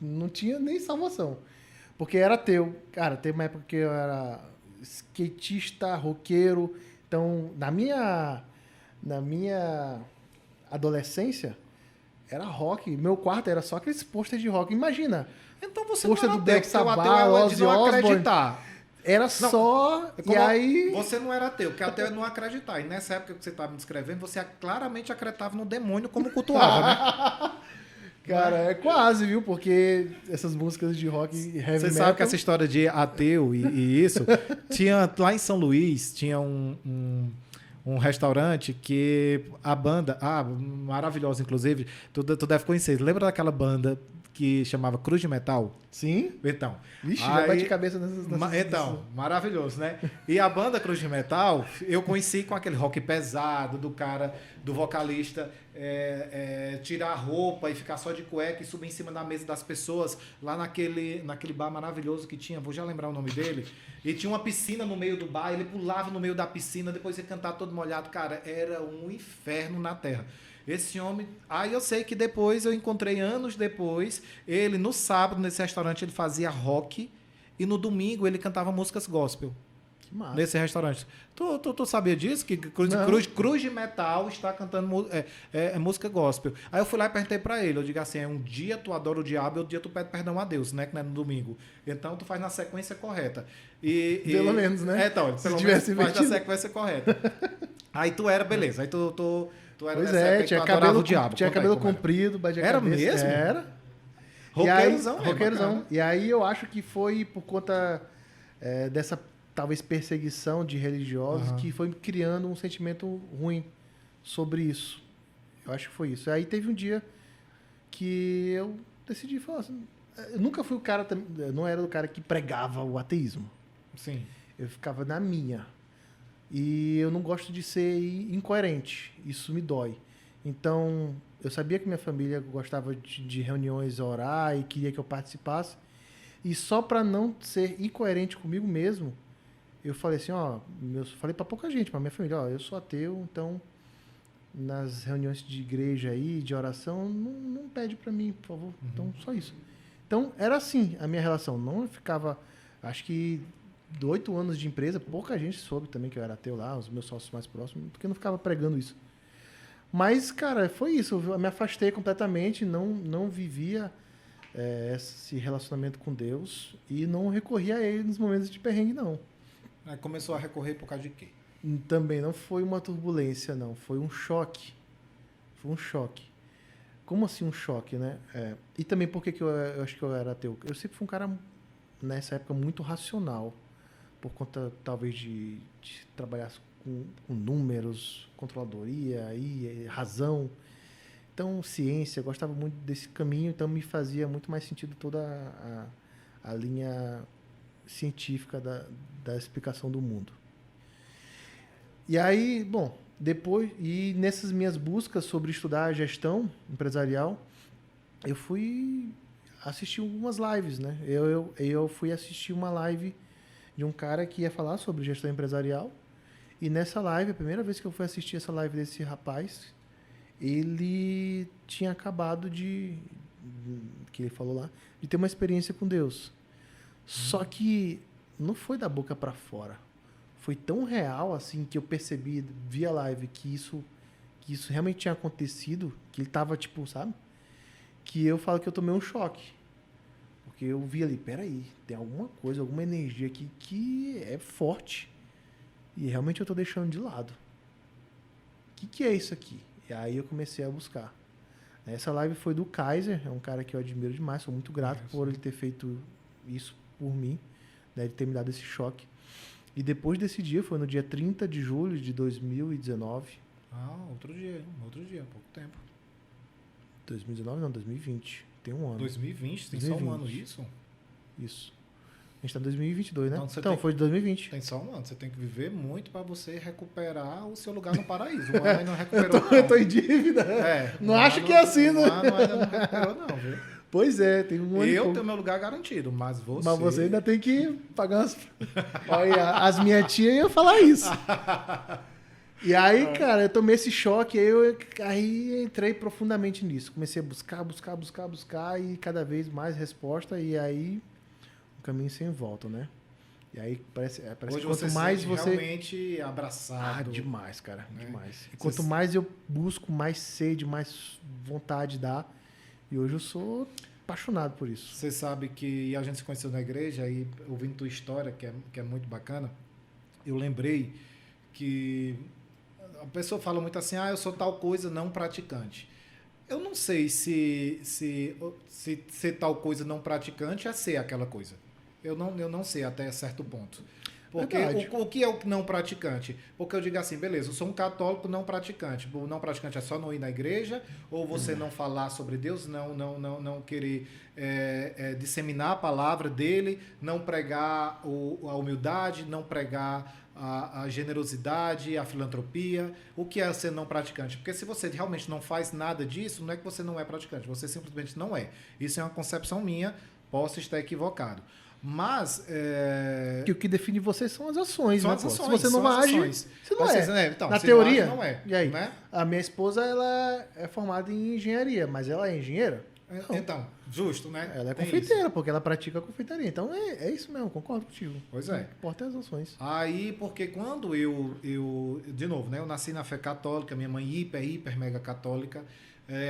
Não tinha nem salvação. Porque era ateu. Cara, teve uma época que eu era skatista, roqueiro. Então, na minha adolescência, era rock. Meu quarto era só aqueles pôster de rock. Imagina. Então você pôster não do era Black ateu, Sabbath, ateu é de Ozzy não Osbourne. acreditar. Era só... E aí... Você não era ateu, porque ateu é não acreditar. E nessa época que você estava me descrevendo, você claramente acreditava no demônio como cultuava, né? Cara, é quase, viu? Porque essas músicas de rock e heavy Você metal... sabe que essa história de ateu e isso... Lá em São Luís, tinha um restaurante que a banda... maravilhosa, inclusive. Tu deve conhecer. Lembra daquela banda que chamava Cruz de Metal? Sim. Então... Vixe, já bate cabeça nessas... Então, maravilhoso, né? E a banda Cruz de Metal, eu conheci com aquele rock pesado do cara, do vocalista, tirar a roupa e ficar só de cueca e subir em cima da mesa das pessoas, lá naquele bar maravilhoso que tinha, vou já lembrar o nome dele, e tinha uma piscina no meio do bar, ele pulava no meio da piscina, depois ia cantar todo molhado, cara, era um inferno na terra. Esse homem... Aí eu sei que depois, eu encontrei anos depois, ele no sábado, nesse restaurante, ele fazia rock e no domingo ele cantava músicas gospel. Que massa. Nesse restaurante. Tu sabia disso? Que Cruz de Metal está cantando música gospel. Aí eu fui lá e perguntei pra ele, eu digo assim, um dia tu adora o diabo e outro dia tu pede perdão a Deus, né? Que não é no domingo. Então tu faz na sequência correta. Pelo menos, né? Então, pelo menos faz na sequência correta. Aí tu era, beleza. Aí tu era pois nessa época tinha que tu adorava o diabo. Tinha cabelo comprido, batia era cabeça. Mesmo? Era. Roqueirozão. E aí eu acho que foi por conta dessa, talvez, perseguição de religiosos que foi criando um sentimento ruim sobre isso. Eu acho que foi isso. Aí teve um dia que eu decidi falar assim, eu nunca fui o cara, não era o cara que pregava o ateísmo. Sim. Eu ficava na minha. E eu não gosto de ser incoerente. Isso me dói. Então, eu sabia que minha família gostava de reuniões, orar e queria que eu participasse. E só para não ser incoerente comigo mesmo, eu falei assim, ó, falei para pouca gente, para minha família, ó, eu sou ateu, então nas reuniões de igreja aí, de oração, não pede para mim, por favor. Então, só isso. Então, era assim a minha relação. Não ficava... Acho que 8 anos de empresa, pouca gente soube também que eu era ateu lá, os meus sócios mais próximos, porque eu não ficava pregando isso. Mas, cara, foi isso. Eu me afastei completamente, não vivia esse relacionamento com Deus e não recorria a ele nos momentos de perrengue, não. Aí começou a recorrer por causa de quê? Também não foi uma turbulência, não. Foi um choque. Foi um choque. Como assim um choque, né? E também por que eu acho que eu era ateu? Eu sempre fui um cara, nessa época, muito racional. Por conta, talvez, de trabalhar com números, controladoria, e razão. Então, ciência, eu gostava muito desse caminho, então me fazia muito mais sentido toda a linha científica da explicação do mundo. E aí, bom, depois, e nessas minhas buscas sobre estudar a gestão empresarial, eu fui assistir algumas lives, né? Eu fui assistir uma live de um cara que ia falar sobre gestão empresarial, e nessa live, a primeira vez que eu fui assistir essa live desse rapaz, ele tinha acabado que ele falou lá, de ter uma experiência com Deus. Só que não foi da boca para fora. Foi tão real assim que eu percebi via live que isso realmente tinha acontecido, que ele tava tipo, sabe? Que eu falo que eu tomei um choque. Porque eu vi ali, peraí, tem alguma coisa, alguma energia aqui que é forte. E realmente eu tô deixando de lado. O que é isso aqui? E aí eu comecei a buscar. Essa live foi do Kaiser, é um cara que eu admiro demais, sou muito grato por ele ter feito isso por mim, né, de ter me dado esse choque. E depois desse dia, foi no dia 30 de julho de 2019. Outro dia, pouco tempo. 2019 não, 2020. Tem um ano. 2020? Tem 2020. só um ano isso? Isso. A gente tá em 2022, né? Então, foi de 2020. Tem só um ano. Você tem que viver muito para você recuperar o seu lugar no paraíso. O ano não recuperou, Eu tô em dívida. Não acho que é assim, né? O ano ainda não recuperou, não, viu? Pois é, tem um ano. Eu tenho meu lugar garantido, mas você... Mas você ainda tem que pagar umas... Olha, as minhas tias iam falar isso. E aí, cara, eu tomei esse choque, aí entrei profundamente nisso. Comecei a buscar e cada vez mais resposta, e aí um caminho sem volta, né? E aí parece Hoje que quanto mais você... realmente abraçado. Demais, cara, né? demais. E quanto mais eu busco, mais sede, mais vontade dá. E hoje eu sou apaixonado por isso. Você sabe que a gente se conheceu na igreja, aí ouvindo tua história, que é muito bacana, eu lembrei que a pessoa fala muito assim, eu sou tal coisa não praticante. Eu não sei se ser tal coisa não praticante é ser aquela coisa. Eu não sei até certo ponto. Porque o que é o não praticante? Porque eu digo assim, beleza, eu sou um católico não praticante. O não praticante é só não ir na igreja, ou você não falar sobre Deus, não querer disseminar a palavra dele, não pregar a humildade, não pregar a generosidade, a filantropia. O que é ser não praticante? Porque se você realmente não faz nada disso, não é que você não é praticante, você simplesmente não é. Isso é uma concepção minha, posso estar equivocado. Mas... Que o que define você são as ações, são né? As ações, se você não age, você não é. Então, na teoria, não é. E aí? Né? A minha esposa, ela é formada em engenharia, mas ela é engenheira? Não. Então, justo, né? Ela é Tem confeiteira, isso. porque ela pratica a confeitaria. Então, é isso mesmo, concordo contigo. Pois é. O que importa é as ações. Aí, porque quando eu de novo, né? Eu nasci na fé católica, minha mãe hiper, mega católica.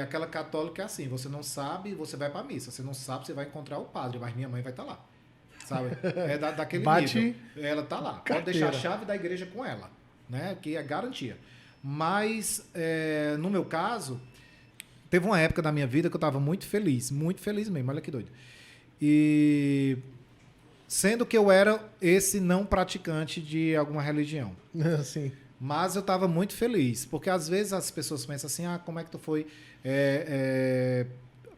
Aquela católica é assim, você não sabe, você vai pra missa. Você não sabe, você vai encontrar o padre, mas minha mãe vai estar lá. Sabe? Daquele nível. Ela tá lá. Carteira. Pode deixar a chave da igreja com ela, né? Que é garantia. Mas, no meu caso, teve uma época da minha vida que eu estava muito feliz mesmo. Olha que doido. E sendo que eu era esse não praticante de alguma religião. Sim. Mas eu estava muito feliz, porque às vezes as pessoas pensam assim, como é que tu foi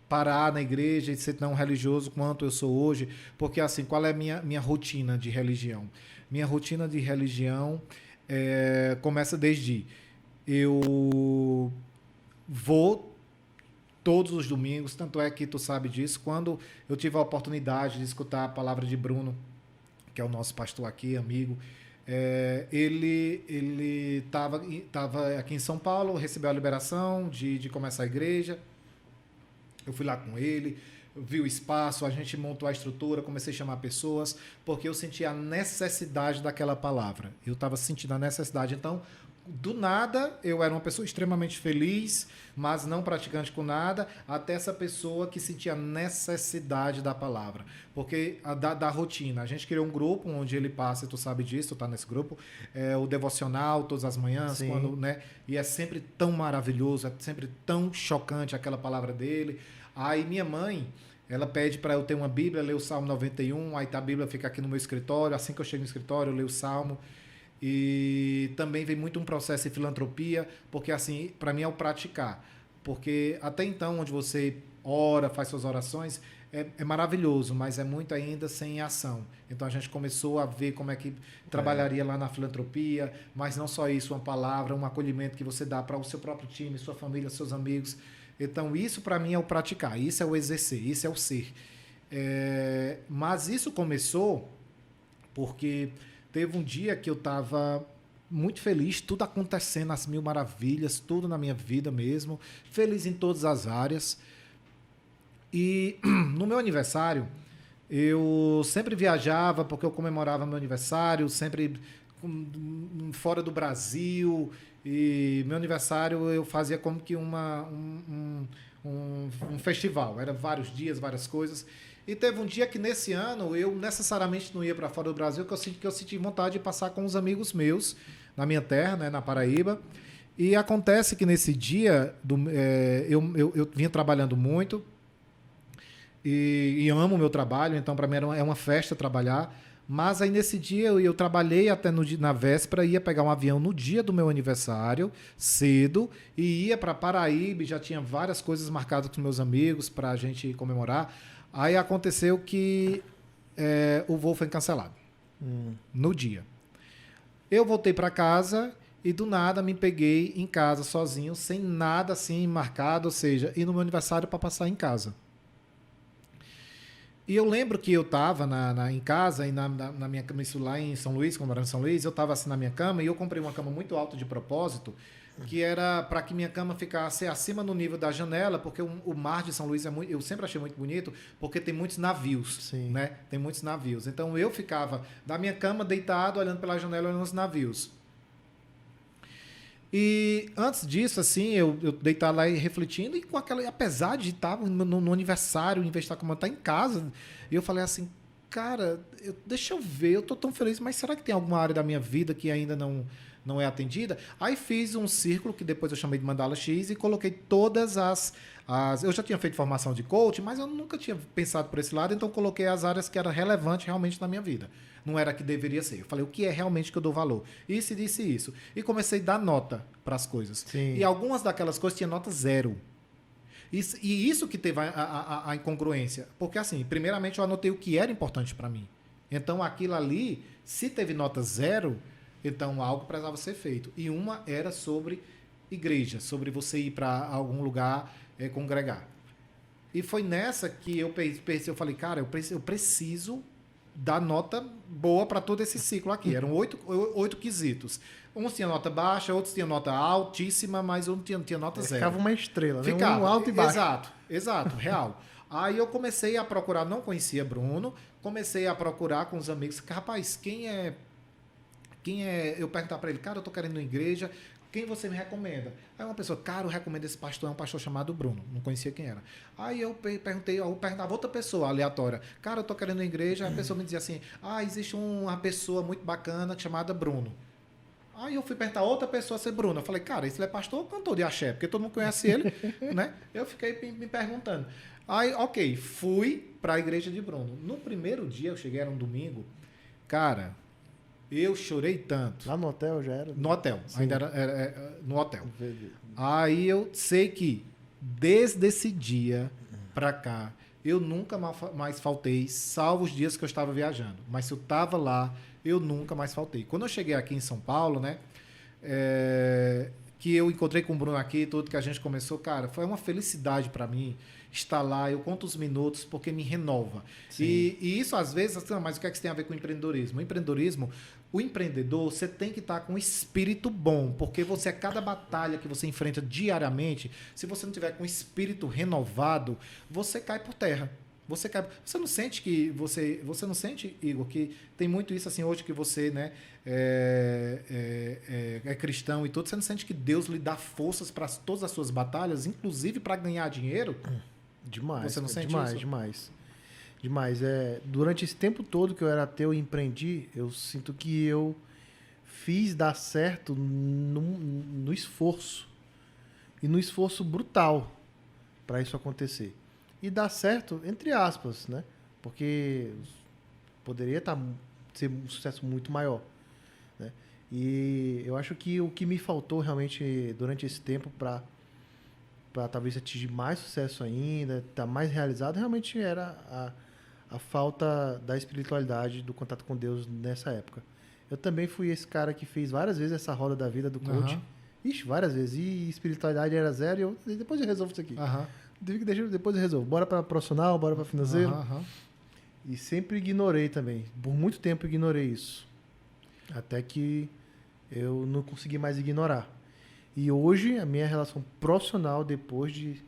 parar na igreja e ser tão religioso quanto eu sou hoje? Porque assim, qual é a minha rotina de religião? Minha rotina de religião começa desde eu vou todos os domingos, tanto é que tu sabe disso, quando eu tive a oportunidade de escutar a palavra de Bruno, que é o nosso pastor aqui, amigo, Ele estava aqui em São Paulo, recebeu a liberação de começar a igreja. Eu fui lá com ele, vi o espaço, a gente montou a estrutura, comecei a chamar pessoas, porque eu senti a necessidade daquela palavra. Eu estava sentindo a necessidade. Então, do nada, eu era uma pessoa extremamente feliz, mas não praticante com nada, até essa pessoa que sentia a necessidade da palavra. Porque da rotina. A gente criou um grupo onde ele passa, e tu sabe disso, tu tá nesse grupo, o devocional todas as manhãs, quando, né? E é sempre tão maravilhoso, é sempre tão chocante aquela palavra dele. Aí minha mãe, ela pede para eu ter uma Bíblia, ler o Salmo 91, aí tá, a Bíblia fica aqui no meu escritório, assim que eu chego no escritório, eu leio o Salmo. E também vem muito um processo de filantropia, porque assim, para mim é o praticar. Porque até então, onde você ora, faz suas orações, é maravilhoso, mas é muito ainda sem ação. Então a gente começou a ver como é que trabalharia lá na filantropia, mas não só isso, uma palavra, um acolhimento que você dá para o seu próprio time, sua família, seus amigos. Então isso para mim é o praticar, isso é o exercer, isso é o ser. Mas isso começou porque teve um dia que eu estava muito feliz, tudo acontecendo, as mil maravilhas, tudo na minha vida mesmo, feliz em todas as áreas. E no meu aniversário, eu sempre viajava, porque eu comemorava meu aniversário, sempre fora do Brasil. E meu aniversário eu fazia como que um festival, era vários dias, várias coisas. E teve um dia que nesse ano eu necessariamente não ia para fora do Brasil, que eu senti vontade de passar com uns amigos meus na minha terra, né, na Paraíba. E acontece que nesse dia eu vinha trabalhando muito e amo o meu trabalho, então para mim é uma festa trabalhar. Mas aí nesse dia eu trabalhei até na véspera, ia pegar um avião no dia do meu aniversário, cedo, e ia para Paraíba, já tinha várias coisas marcadas com meus amigos para a gente comemorar. Aí aconteceu que o voo foi cancelado no dia. Eu voltei para casa e do nada me peguei em casa sozinho, sem nada assim marcado, ou seja, ir no meu aniversário para passar em casa. E eu lembro que eu estava em casa, e na minha cama, isso lá em São Luís, quando eu morava em São Luís, eu estava assim na minha cama e eu comprei uma cama muito alta de propósito, que era para que minha cama ficasse acima do nível da janela, porque o mar de São Luís eu sempre achei muito bonito, porque tem muitos navios, Sim. né? Tem muitos navios. Então eu ficava da minha cama deitado, olhando pela janela, olhando os navios. E antes disso, assim, eu deitava lá e refletindo, e com aquela, apesar de estar no aniversário, em vez de estar como eu estar em casa, eu falei assim, cara, deixa eu ver, eu tô tão feliz, mas será que tem alguma área da minha vida que ainda não é atendida? Aí fiz um círculo, que depois eu chamei de Mandala X, e coloquei todas as... Eu já tinha feito formação de coach, mas eu nunca tinha pensado por esse lado, então coloquei as áreas que eram relevantes realmente na minha vida. Não era que deveria ser. Eu falei, o que é realmente que eu dou valor? Isso e disse isso. E comecei a dar nota para as coisas. Sim. E algumas daquelas coisas tinha nota 0. E isso que teve a incongruência. Porque, assim, primeiramente eu anotei o que era importante para mim. Então, aquilo ali, se teve nota 0, então algo precisava ser feito. E uma era sobre igreja, sobre você ir para algum lugar congregar. E foi nessa que eu pensei, eu falei, cara, eu preciso dar nota boa para todo esse ciclo aqui. Eram 8 quesitos. Uns tinham nota baixa, outros tinham nota altíssima, mas um tinha nota 0. Ficava uma estrela, né? Ficava, Um alto e baixo. Exato, real. Aí eu comecei a procurar, não conhecia Bruno, comecei a procurar com os amigos, rapaz, quem é... Eu perguntar para ele, cara, eu tô querendo ir na igreja, quem você me recomenda? Aí uma pessoa, cara, eu recomendo esse pastor, é um pastor chamado Bruno. Não conhecia quem era. Aí eu perguntava outra pessoa aleatória. Cara, eu tô querendo ir na igreja. Aí a pessoa me dizia assim, existe uma pessoa muito bacana chamada Bruno. Aí eu fui perguntar a outra pessoa ser Bruno. Eu falei, cara, esse é pastor ou cantor de axé? Porque todo mundo conhece ele, né? Eu fiquei me perguntando. Aí, ok, fui para a igreja de Bruno. No primeiro dia, eu cheguei, era um domingo. Cara... Eu chorei tanto. Lá no hotel já era? No hotel. Sim. Ainda era no hotel. Aí eu sei que desde esse dia pra cá, eu nunca mais faltei, salvo os dias que eu estava viajando. Mas se eu estava lá, eu nunca mais faltei. Quando eu cheguei aqui em São Paulo, né? que eu encontrei com o Bruno aqui, tudo que a gente começou, cara, foi uma felicidade para mim estar lá. Eu conto os minutos porque me renova. E isso, às vezes, assim, mas o que é que isso tem a ver com o empreendedorismo? O empreendedor, você tem que estar com um espírito bom, porque você, a cada batalha que você enfrenta diariamente, se você não tiver com um espírito renovado, você cai por terra. Você não sente você não sente, Igor, que tem muito isso assim hoje que você, né, é cristão e tudo, você não sente que Deus lhe dá forças para todas as suas batalhas, inclusive para ganhar dinheiro? Demais. Você não sente demais, isso? demais. Durante esse tempo todo que eu era ateu e empreendi, eu sinto que eu fiz dar certo no esforço. E no esforço brutal para isso acontecer. E dar certo, entre aspas, né? Porque poderia ser um sucesso muito maior, né? E eu acho que o que me faltou realmente durante esse tempo para talvez atingir mais sucesso ainda, estar mais realizado, realmente era a falta da espiritualidade, do contato com Deus nessa época. Eu também fui esse cara que fez várias vezes essa roda da vida do coach. Ixi, várias vezes. E espiritualidade era zero e depois eu resolvo isso aqui. Depois eu resolvo. Bora para profissional, bora para financeiro. E sempre ignorei também. Por muito tempo ignorei isso. Até que eu não consegui mais ignorar. E hoje a minha relação profissional, depois de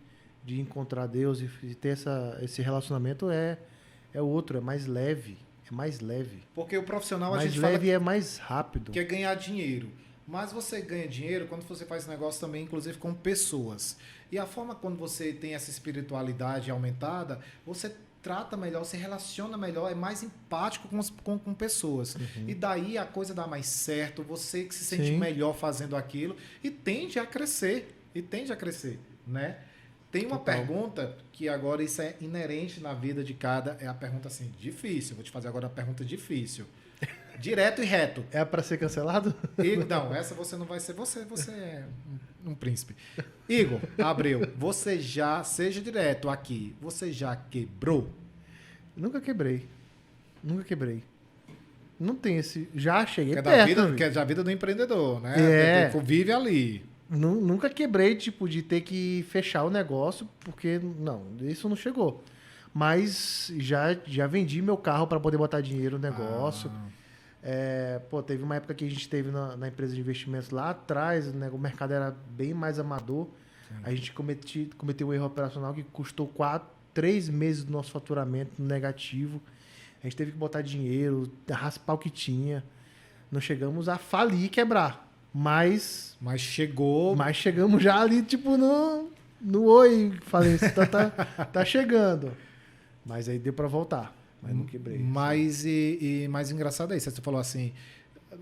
encontrar Deus e ter esse relacionamento, é outro, é mais leve. É mais leve. Porque o profissional mais a gente leve fala é mais rápido. Que é ganhar dinheiro. Mas você ganha dinheiro quando você faz negócio também, inclusive com pessoas. E a forma quando você tem essa espiritualidade aumentada, você trata melhor, se relaciona melhor, é mais empático com pessoas. E daí a coisa dá mais certo, você que se sente melhor fazendo aquilo e tende a crescer. Né? Tem uma pergunta que agora isso é inerente na vida de cada, é a pergunta assim, difícil. Vou te fazer agora a pergunta difícil. Direto e reto. É para ser cancelado? Igor, não, essa você não vai ser. Você é um príncipe. Igor Abreu, seja direto aqui, você já quebrou? Nunca quebrei. Não tem esse... Já cheguei que é perto. Que é da vida do empreendedor, né? Vive ali. Nunca quebrei, tipo, de ter que fechar o negócio, porque, não, isso não chegou. Mas já vendi meu carro para poder botar dinheiro no negócio. Teve uma época que a gente teve na empresa de investimentos lá atrás, né, o mercado era bem mais amador. A gente cometeu um erro operacional que custou 3 meses do nosso faturamento negativo. A gente teve que botar dinheiro, raspar o que tinha. Não chegamos a falir e quebrar. Mas chegamos já ali, tipo, no oi, falei, isso tá chegando. Mas aí deu para voltar. Mas não quebrei. Mas mais engraçado é isso. Você falou assim,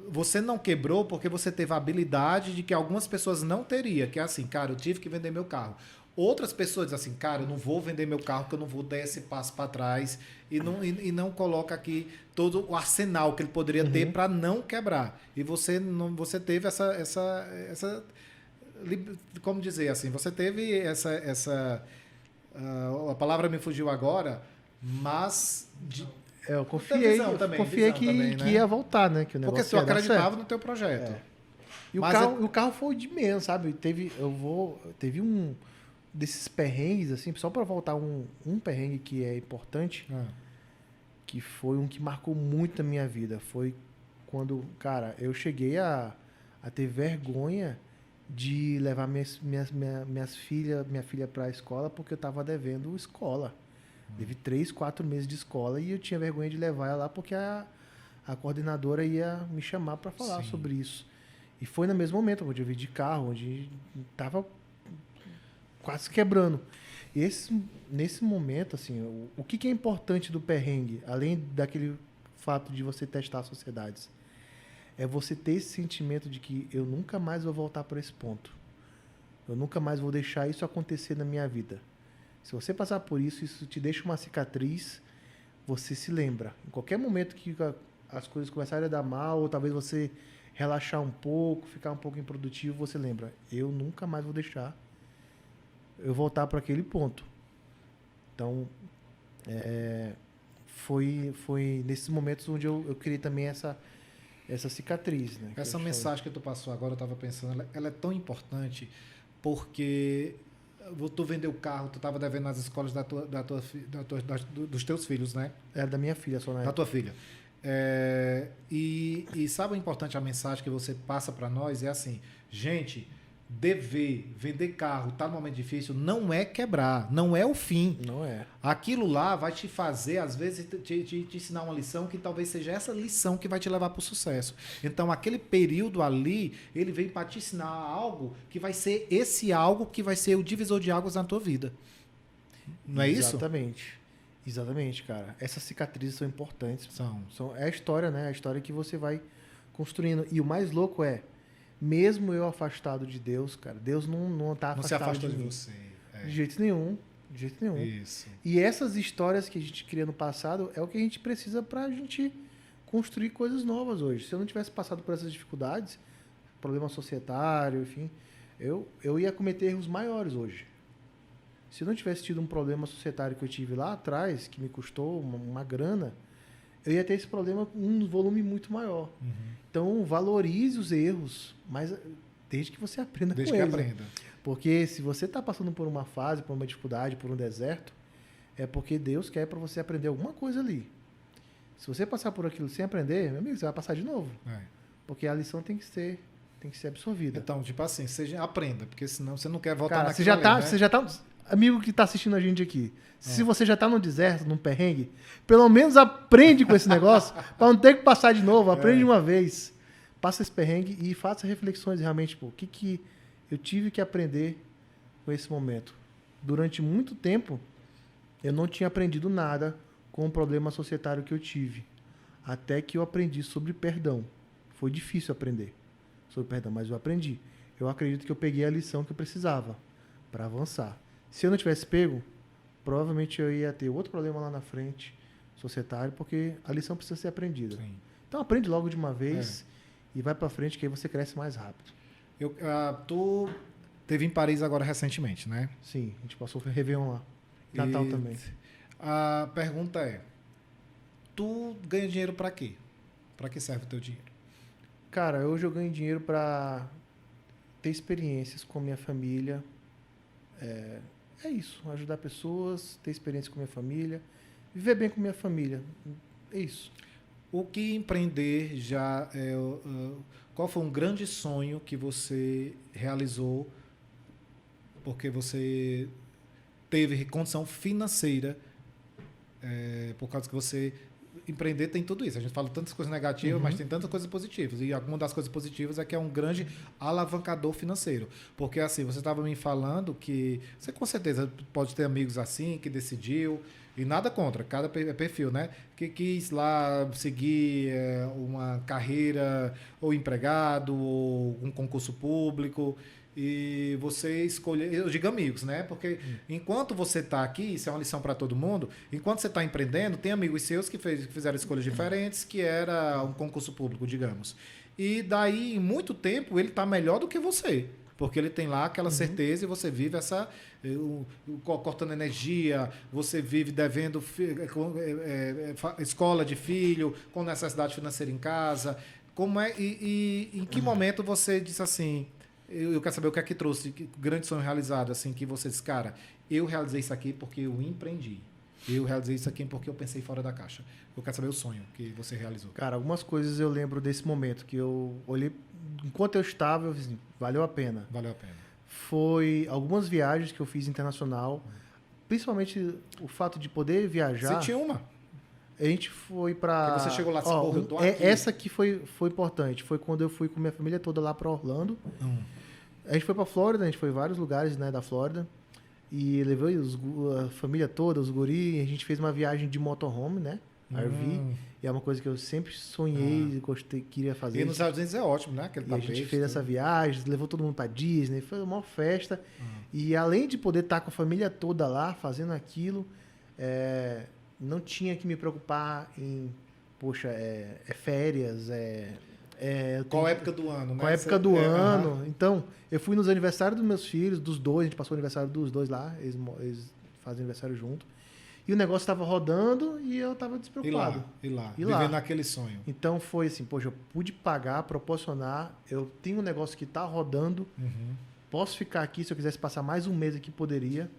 você não quebrou porque você teve a habilidade de que algumas pessoas não teriam. Que é assim, cara, eu tive que vender meu carro. Outras pessoas dizem assim, cara, eu não vou vender meu carro porque eu não vou dar esse passo para trás e não coloca aqui todo o arsenal que ele poderia ter para não quebrar. E você teve essa como dizer assim, você teve essa a palavra me fugiu agora, mas eu confiei que ia voltar, né? Que o negócio porque você acreditava no teu projeto. E o carro foi de menos, sabe? Teve um desses perrengues, assim, só para voltar um perrengue que é importante, que foi um que marcou muito a minha vida. Foi quando, cara, eu cheguei a ter vergonha de levar minha filha para a escola porque eu estava devendo escola. Teve 3, 4 meses de escola e eu tinha vergonha de levar ela lá porque a coordenadora ia me chamar para falar sobre isso. E foi no mesmo momento onde eu vendi carro, onde estava quase quebrando. E nesse momento, assim, o que é importante do perrengue, além daquele fato de você testar sociedades, é você ter esse sentimento de que eu nunca mais vou voltar para esse ponto. Eu nunca mais vou deixar isso acontecer na minha vida. Se você passar por isso, isso te deixa uma cicatriz, você se lembra. Em qualquer momento que as coisas começarem a dar mal, ou talvez você relaxar um pouco, ficar um pouco improdutivo, você lembra, eu nunca mais vou deixar eu voltar para aquele ponto. Então, foi nesses momentos onde eu criei também essa cicatriz, né? Essa mensagem que tu passou agora, eu estava pensando, ela é tão importante porque tu vendeu o carro, tu estava devendo nas escolas dos teus filhos, né? Era da minha filha só na Da época. tua filha. E sabe o importante, a mensagem que você passa para nós é assim, gente, vender carro, tá num momento difícil, não é quebrar, não é o fim. Não é. Aquilo lá vai te fazer, às vezes, te ensinar uma lição que talvez seja essa lição que vai te levar para o sucesso. Então, aquele período ali, ele vem para te ensinar algo que vai ser esse algo que vai ser o divisor de águas na tua vida. Não é isso? Exatamente. Exatamente, cara. Essas cicatrizes são importantes. É a história, né? A história que você vai construindo. E o mais louco é, mesmo eu afastado de Deus, cara, Deus não tá afastado Não se afastou de de mim. você. De jeito nenhum. De jeito nenhum. Isso. E essas histórias que a gente cria no passado é o que a gente precisa pra gente construir coisas novas hoje. Se eu não tivesse passado por essas dificuldades, problema societário, enfim, eu ia cometer erros maiores hoje. Se eu não tivesse tido um problema societário que eu tive lá atrás, que me custou uma grana, eu ia ter esse problema com um volume muito maior. Uhum. Então, valorize os erros, mas desde que você aprenda Desde com que eles. aprenda. Porque se você está passando por uma fase, por uma dificuldade, por um deserto, é porque Deus quer para você aprender alguma coisa ali. Se você passar por aquilo sem aprender, meu amigo, você vai passar de novo. Porque a lição tem que ser absorvida. Então, tipo assim, aprenda, porque senão você não quer voltar Cara, naquilo você já tá, amigo que está assistindo a gente aqui, se você já está no deserto, num perrengue, pelo menos aprende com esse negócio, para não ter que passar de novo, aprende uma vez. Passa esse perrengue e faça reflexões realmente, pô, o que eu tive que aprender com esse momento. Durante muito tempo, eu não tinha aprendido nada com o problema societário que eu tive. Até que eu aprendi sobre perdão. Foi difícil aprender sobre perdão, mas eu aprendi. Eu acredito que eu peguei a lição que eu precisava para avançar. Se eu não tivesse pego, provavelmente eu ia ter outro problema lá na frente, societário, porque a lição precisa ser aprendida. Sim. Então aprende logo de uma vez e vai para frente, que aí você cresce mais rápido. Tu teve em Paris agora recentemente, né? Sim, a gente passou o Réveillon lá. Natal também. A pergunta é, tu ganha dinheiro para quê? Para que serve o teu dinheiro? Cara, hoje eu ganho dinheiro para ter experiências com a minha família. É isso, ajudar pessoas, ter experiência com a minha família, viver bem com a minha família. É isso. O que empreender já qual foi um grande sonho que você realizou porque você teve condição financeira por causa que você empreender tem tudo isso. A gente fala tantas coisas negativas, mas tem tantas coisas positivas. E alguma das coisas positivas é que é um grande alavancador financeiro. Porque assim, você estava me falando que você com certeza pode ter amigos assim, que decidiu, e nada contra, cada perfil, né? Que quis lá seguir uma carreira ou empregado ou um concurso público e você escolher, eu digo amigos, né? Porque enquanto você está aqui, isso é uma lição para todo mundo, enquanto você está empreendendo, tem amigos seus que fizeram escolhas diferentes, que era um concurso público, digamos. E daí, em muito tempo, ele está melhor do que você. Porque ele tem lá aquela certeza e você vive essa... cortando energia, você vive devendo escola de filho, com necessidade financeira em casa. Como é, e em que momento você disse assim... Eu quero saber o que é que trouxe, que grande sonho realizado, assim, que você disse, cara, eu realizei isso aqui porque eu empreendi. Eu realizei isso aqui porque eu pensei fora da caixa. Eu quero saber o sonho que você realizou. Cara, algumas coisas eu lembro desse momento, que eu olhei, enquanto eu estava, eu disse, assim, valeu a pena. Valeu a pena. Foi algumas viagens que eu fiz internacional, principalmente o fato de poder viajar. Você tinha uma? A gente foi pra... Você chegou lá, porra, eu tô aqui. Essa aqui foi importante. Foi quando eu fui com minha família toda lá pra Orlando. A gente foi pra Flórida, a gente foi em vários lugares, né, da Flórida. E levei a família toda, os guri. A gente fez uma viagem de motorhome, né? RV. E é uma coisa que eu sempre sonhei, queria fazer. E nos Estados Unidos é ótimo, né? Aquele e a gente fez essa viagem, levou todo mundo pra Disney. Foi uma festa. E além de poder estar com a família toda lá, fazendo aquilo... não tinha que me preocupar em, poxa, férias, qual época do ano, né? Qual época do ano. Então, eu fui nos aniversários dos meus filhos, dos dois, a gente passou o aniversário dos dois lá, eles fazem aniversário junto. E o negócio estava rodando e eu estava despreocupado. E lá. E Vivendo lá. naquele sonho. Então foi assim, poxa, eu pude pagar, proporcionar, eu tenho um negócio que está rodando, posso ficar aqui, se eu quisesse passar mais um mês aqui, poderia.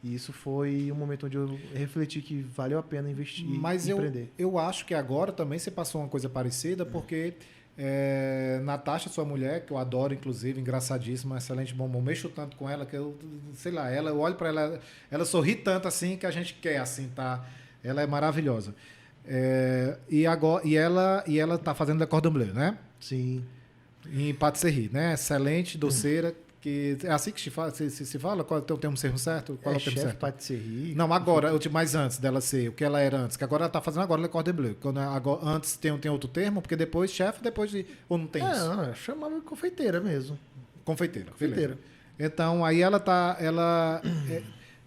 E isso foi um momento onde eu refleti que valeu a pena investir Mas e empreender. eu acho que agora também você passou uma coisa parecida, porque Natasha, sua mulher, que eu adoro, inclusive, engraçadíssima, excelente bombom, mexo tanto com ela que eu, sei lá, eu olho para ela, ela sorri tanto assim que a gente quer, assim, tá? Ela é maravilhosa. E ela tá fazendo Le Cordon Bleu, né? Sim. Em patisserie, né? Excelente, doceira. Que é assim que se fala? Qual é o termo certo? Qual é o termo chefe certo? patisserie. Não, agora, mais antes dela ser, o que ela era antes. Que agora ela tá fazendo agora Le Cordon Bleu. Antes tem outro termo, porque depois chefe, ou não tem isso? Não, eu chamava de confeiteira mesmo. Confeiteira. Confeiteira. Beleza. Então, aí ela tá...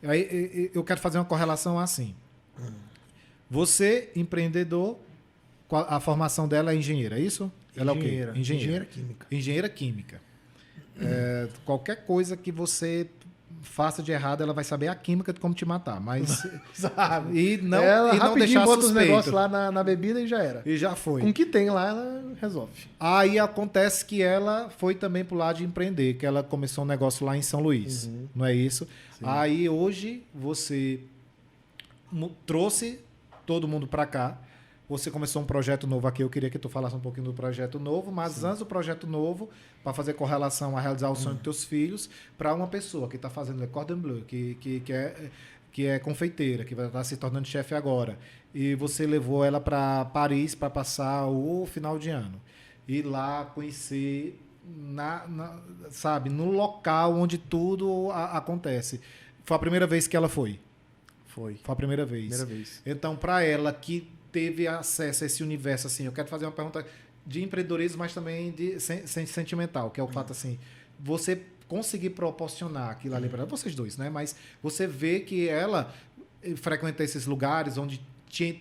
aí eu quero fazer uma correlação assim. Você, empreendedor, a formação dela é engenheira, é isso? Ela é o quê? Engenheira química. Engenheira química. Qualquer coisa que você faça de errado, ela vai saber a química de como te matar. Mas. Sabe? E não, ela e não rapidinho deixar bota os suspeito. negócios lá na bebida e já era. E já foi. Com o que tem lá, ela resolve. Aí acontece que ela foi também pro lado de empreender, que ela começou um negócio lá em São Luís. Não é isso? Sim. Aí hoje você trouxe todo mundo para cá. Você começou um projeto novo aqui. Eu queria que tu falasse um pouquinho do projeto novo, mas antes do projeto novo, para fazer correlação a realizar o sonho dos teus filhos, para uma pessoa que está fazendo Le Cordon Bleu, que é confeiteira, que vai estar se tornando chefe agora, e você levou ela para Paris para passar o final de ano. E lá conhecer, sabe, no local onde tudo acontece. Foi a primeira vez que ela foi? Foi. Foi a primeira vez. Primeira vez. Então, para ela que teve acesso a esse universo, assim, eu quero fazer uma pergunta de empreendedorismo, mas também de sentimental, que é o fato, assim, você conseguir proporcionar aquilo ali para vocês dois, né? Mas você vê que ela frequenta esses lugares onde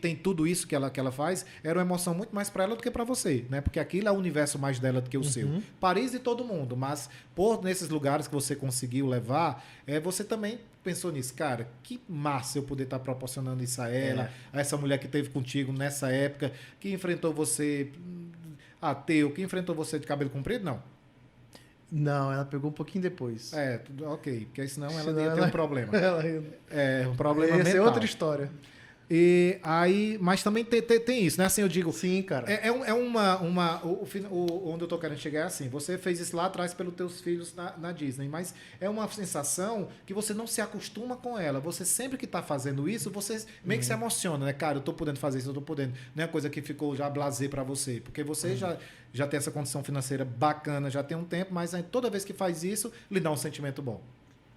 tem tudo isso que ela faz, era uma emoção muito mais para ela do que para você, né? Porque aquilo é o universo mais dela do que o seu. Paris e todo mundo, mas por nesses lugares que você conseguiu levar, você também pensou nisso, cara, que massa eu poder estar proporcionando isso a ela, a essa mulher que esteve contigo nessa época, que enfrentou você ateu, que enfrentou você de cabelo comprido, não? Não, ela pegou um pouquinho depois. Ok, porque senão ela ia ter um problema. Um problema Essa mental. é outra história. E aí, mas também tem isso, né? Assim, eu digo. Sim, cara. Onde eu tô querendo chegar é assim. Você fez isso lá atrás pelos teus filhos na Disney, mas é uma sensação que você não se acostuma com ela. Você sempre que tá fazendo isso, você meio que se emociona, né? Cara, eu tô podendo fazer isso, eu tô podendo. Não é uma coisa que ficou já blasé para você, porque você já tem essa condição financeira bacana, já tem um tempo, mas aí, toda vez que faz isso, lhe dá um sentimento bom.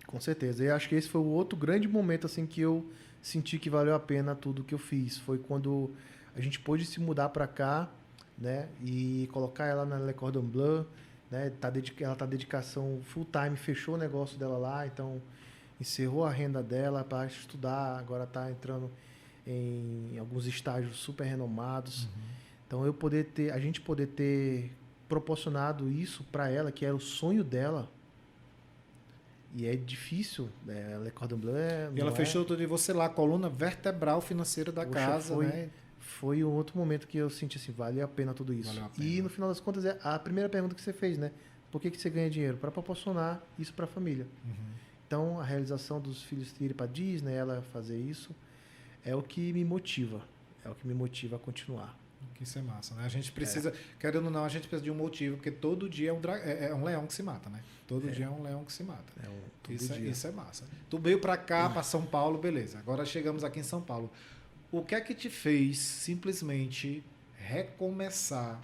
Com certeza. E acho que esse foi o outro grande momento assim que eu senti que valeu a pena tudo que eu fiz. Foi quando a gente pôde se mudar para cá, né? E colocar ela na Le Cordon Bleu, né? Ela tá dedicação full time, fechou o negócio dela lá, então encerrou a renda dela para estudar, agora tá entrando em alguns estágios super renomados. Então a gente poder ter proporcionado isso para ela, que era o sonho dela. E é difícil, né? Le Cordon Bleu E ela fechou tudo de você lá, a coluna vertebral financeira da casa, né? Foi um outro momento que eu senti assim, vale a pena tudo isso. E no final das contas, é a primeira pergunta que você fez, né? Por que você ganha dinheiro? Para proporcionar isso para a família. Então, a realização dos filhos irem para Disney, ela fazer isso, é o que me motiva. É o que me motiva a continuar. Isso é massa, né? A gente precisa, querendo ou não, a gente precisa de um motivo, porque todo dia é um leão que se mata, né? Todo dia é um leão que se mata. Isso é massa. Tu veio para cá, para São Paulo, beleza. Agora chegamos aqui em São Paulo. O que é que te fez simplesmente recomeçar?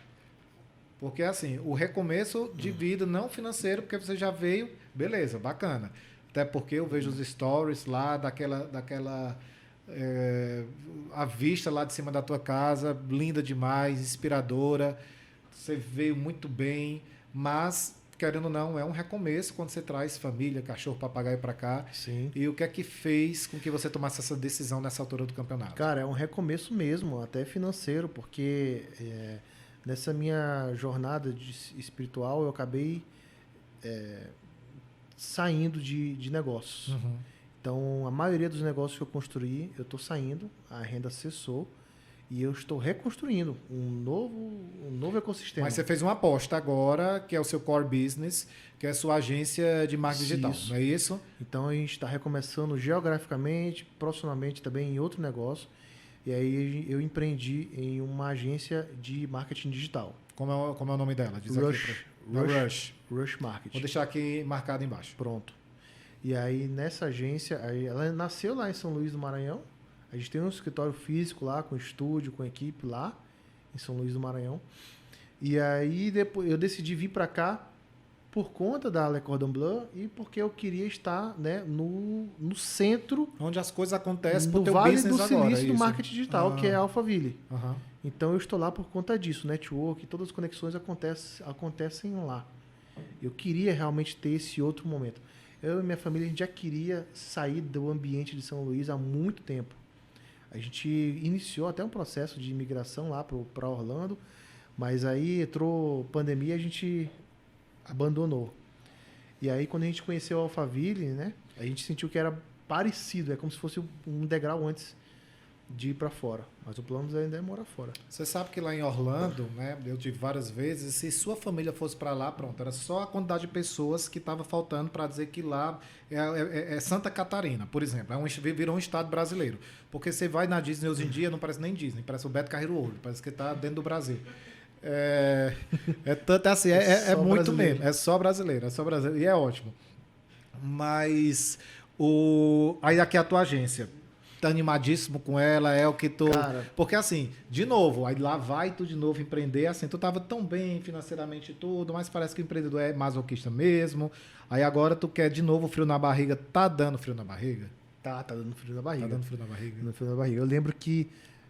Porque, assim, o recomeço de vida não financeiro, porque você já veio, beleza, bacana. Até porque eu vejo os stories lá daquela a vista lá de cima da tua casa, linda demais, inspiradora. Você veio muito bem, mas, querendo ou não, é um recomeço quando você traz família, cachorro, papagaio para cá. Sim. E o que é que fez com que você tomasse essa decisão nessa altura do campeonato? Cara, é um recomeço mesmo, até financeiro, porque nessa minha jornada espiritual eu acabei saindo de negócios. Então, a maioria dos negócios que eu construí, eu estou saindo, a renda cessou e eu estou reconstruindo um novo ecossistema. Mas você fez uma aposta agora, que é o seu core business, que é a sua agência de marketing digital, Isso. não é isso? Então, a gente está recomeçando geograficamente, profissionalmente também em outro negócio. E aí eu empreendi em uma agência de marketing digital. Como é o nome dela? Diz Rush, aqui Rush. Rush Marketing. Vou deixar aqui marcado embaixo. Pronto. E aí, nessa agência, aí ela nasceu lá em São Luís do Maranhão. A gente tem um escritório físico lá, com estúdio, com equipe lá, em São Luís do Maranhão. E aí, depois eu decidi vir para cá por conta da Le Cordon Bleu e porque eu queria estar, né, no centro, Onde as coisas acontecem pro no teu Vale business do agora. Silício do isso. marketing digital, que é Alphaville. Aham. Então, eu estou lá por conta disso. Network, todas as conexões acontecem lá. Eu queria realmente ter esse outro momento. Eu e minha família, a gente já queria sair do ambiente de São Luís há muito tempo. A gente iniciou até um processo de imigração lá para Orlando, mas aí entrou pandemia e a gente abandonou. E aí, quando a gente conheceu a Alphaville, né, a gente sentiu que era parecido, é como se fosse um degrau antes de ir para fora. Mas o plano ainda é morar fora. Você sabe que lá em Orlando, né, eu tive várias vezes, se sua família fosse para lá, pronto, era só a quantidade de pessoas que estava faltando para dizer que lá é Santa Catarina, por exemplo, virou um estado brasileiro. Porque você vai na Disney hoje em dia, não parece nem Disney, parece o Beto Carreiro Ouro, parece que está dentro do Brasil. Tanto assim, é muito brasileiro. mesmo, é só brasileiro, e é ótimo. Mas aí aqui é a tua agência. Tá animadíssimo com ela, é o que tu... Cara, Porque assim, de novo, aí lá vai tu de novo empreender, assim, tu tava tão bem financeiramente e tudo, mas parece que o empreendedor é masoquista mesmo. Aí agora tu quer de novo frio na barriga, tá dando frio na barriga? tá dando frio na barriga. Tá dando frio na barriga. No frio na barriga. Eu lembro que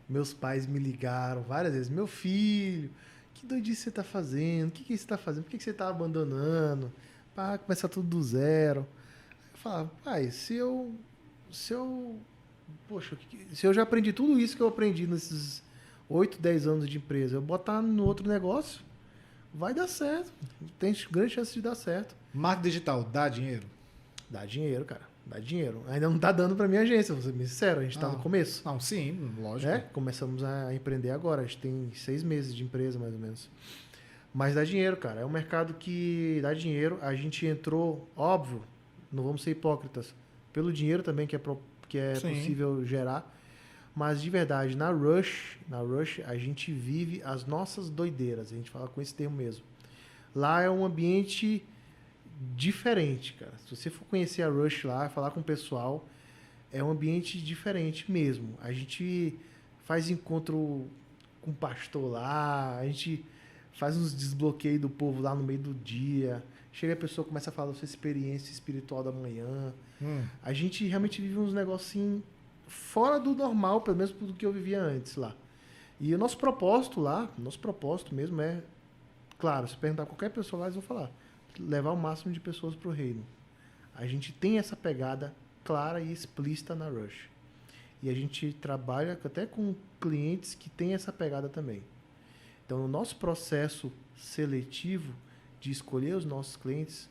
meus pais me ligaram várias vezes. Meu filho, que doidice você tá fazendo? O que você tá fazendo? Por que você tá abandonando? Pá, começar tudo do zero. Eu falava, pai, poxa, se eu já aprendi tudo isso que eu aprendi nesses 8, 10 anos de empresa, eu botar no outro negócio, vai dar certo. Tem grande chance de dar certo. Marketing digital, dá dinheiro? Dá dinheiro, cara. Dá dinheiro. Ainda não tá dando pra minha agência, vou ser bem sincero. A gente tá no começo. Não, sim, lógico. Né? Começamos a empreender agora. A gente tem 6 meses de empresa, mais ou menos. Mas dá dinheiro, cara. É um mercado que dá dinheiro. A gente entrou, óbvio, não vamos ser hipócritas, pelo dinheiro também que é Sim. possível gerar. Mas, de verdade, na Rush, a gente vive as nossas doideiras. A gente fala com esse termo mesmo. Lá é um ambiente diferente, cara. Se você for conhecer a Rush lá, falar com o pessoal, é um ambiente diferente mesmo. A gente faz encontro com o pastor lá, a gente faz uns desbloqueios do povo lá no meio do dia. Chega a pessoa, começa a falar da sua experiência espiritual da manhã. A gente realmente vive uns negócios assim, fora do normal, pelo menos do que eu vivia antes lá. E o nosso propósito lá, mesmo é, claro, se perguntar a qualquer pessoa lá, eles vão falar, levar o máximo de pessoas para o reino. A gente tem essa pegada clara e explícita na Rush. E a gente trabalha até com clientes que têm essa pegada também. Então, o nosso processo seletivo de escolher os nossos clientes,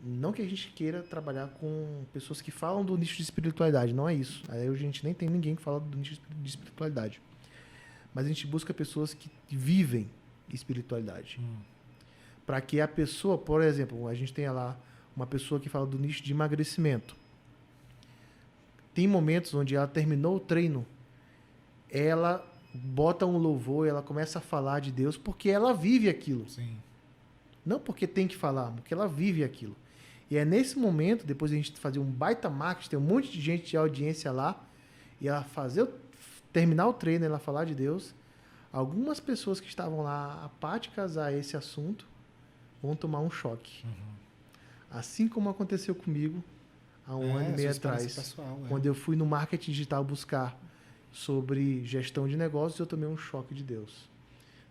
não que a gente queira trabalhar com pessoas que falam do nicho de espiritualidade, não é isso. Aí a gente nem tem ninguém que fala do nicho de espiritualidade. Mas a gente busca pessoas que vivem espiritualidade. Para que a pessoa, por exemplo, a gente tenha lá uma pessoa que fala do nicho de emagrecimento. Tem momentos onde ela terminou o treino, ela bota um louvor e ela começa a falar de Deus porque ela vive aquilo. Sim. Não porque tem que falar, porque ela vive aquilo. E é nesse momento, depois a gente fazer um baita marketing, tem um monte de gente de audiência lá, e ela terminar o treino, ela falar de Deus, algumas pessoas que estavam lá apáticas a esse assunto vão tomar um choque. Assim como aconteceu comigo há um ano e meio atrás, pessoal, quando eu fui no marketing digital buscar sobre gestão de negócios, eu tomei um choque de Deus.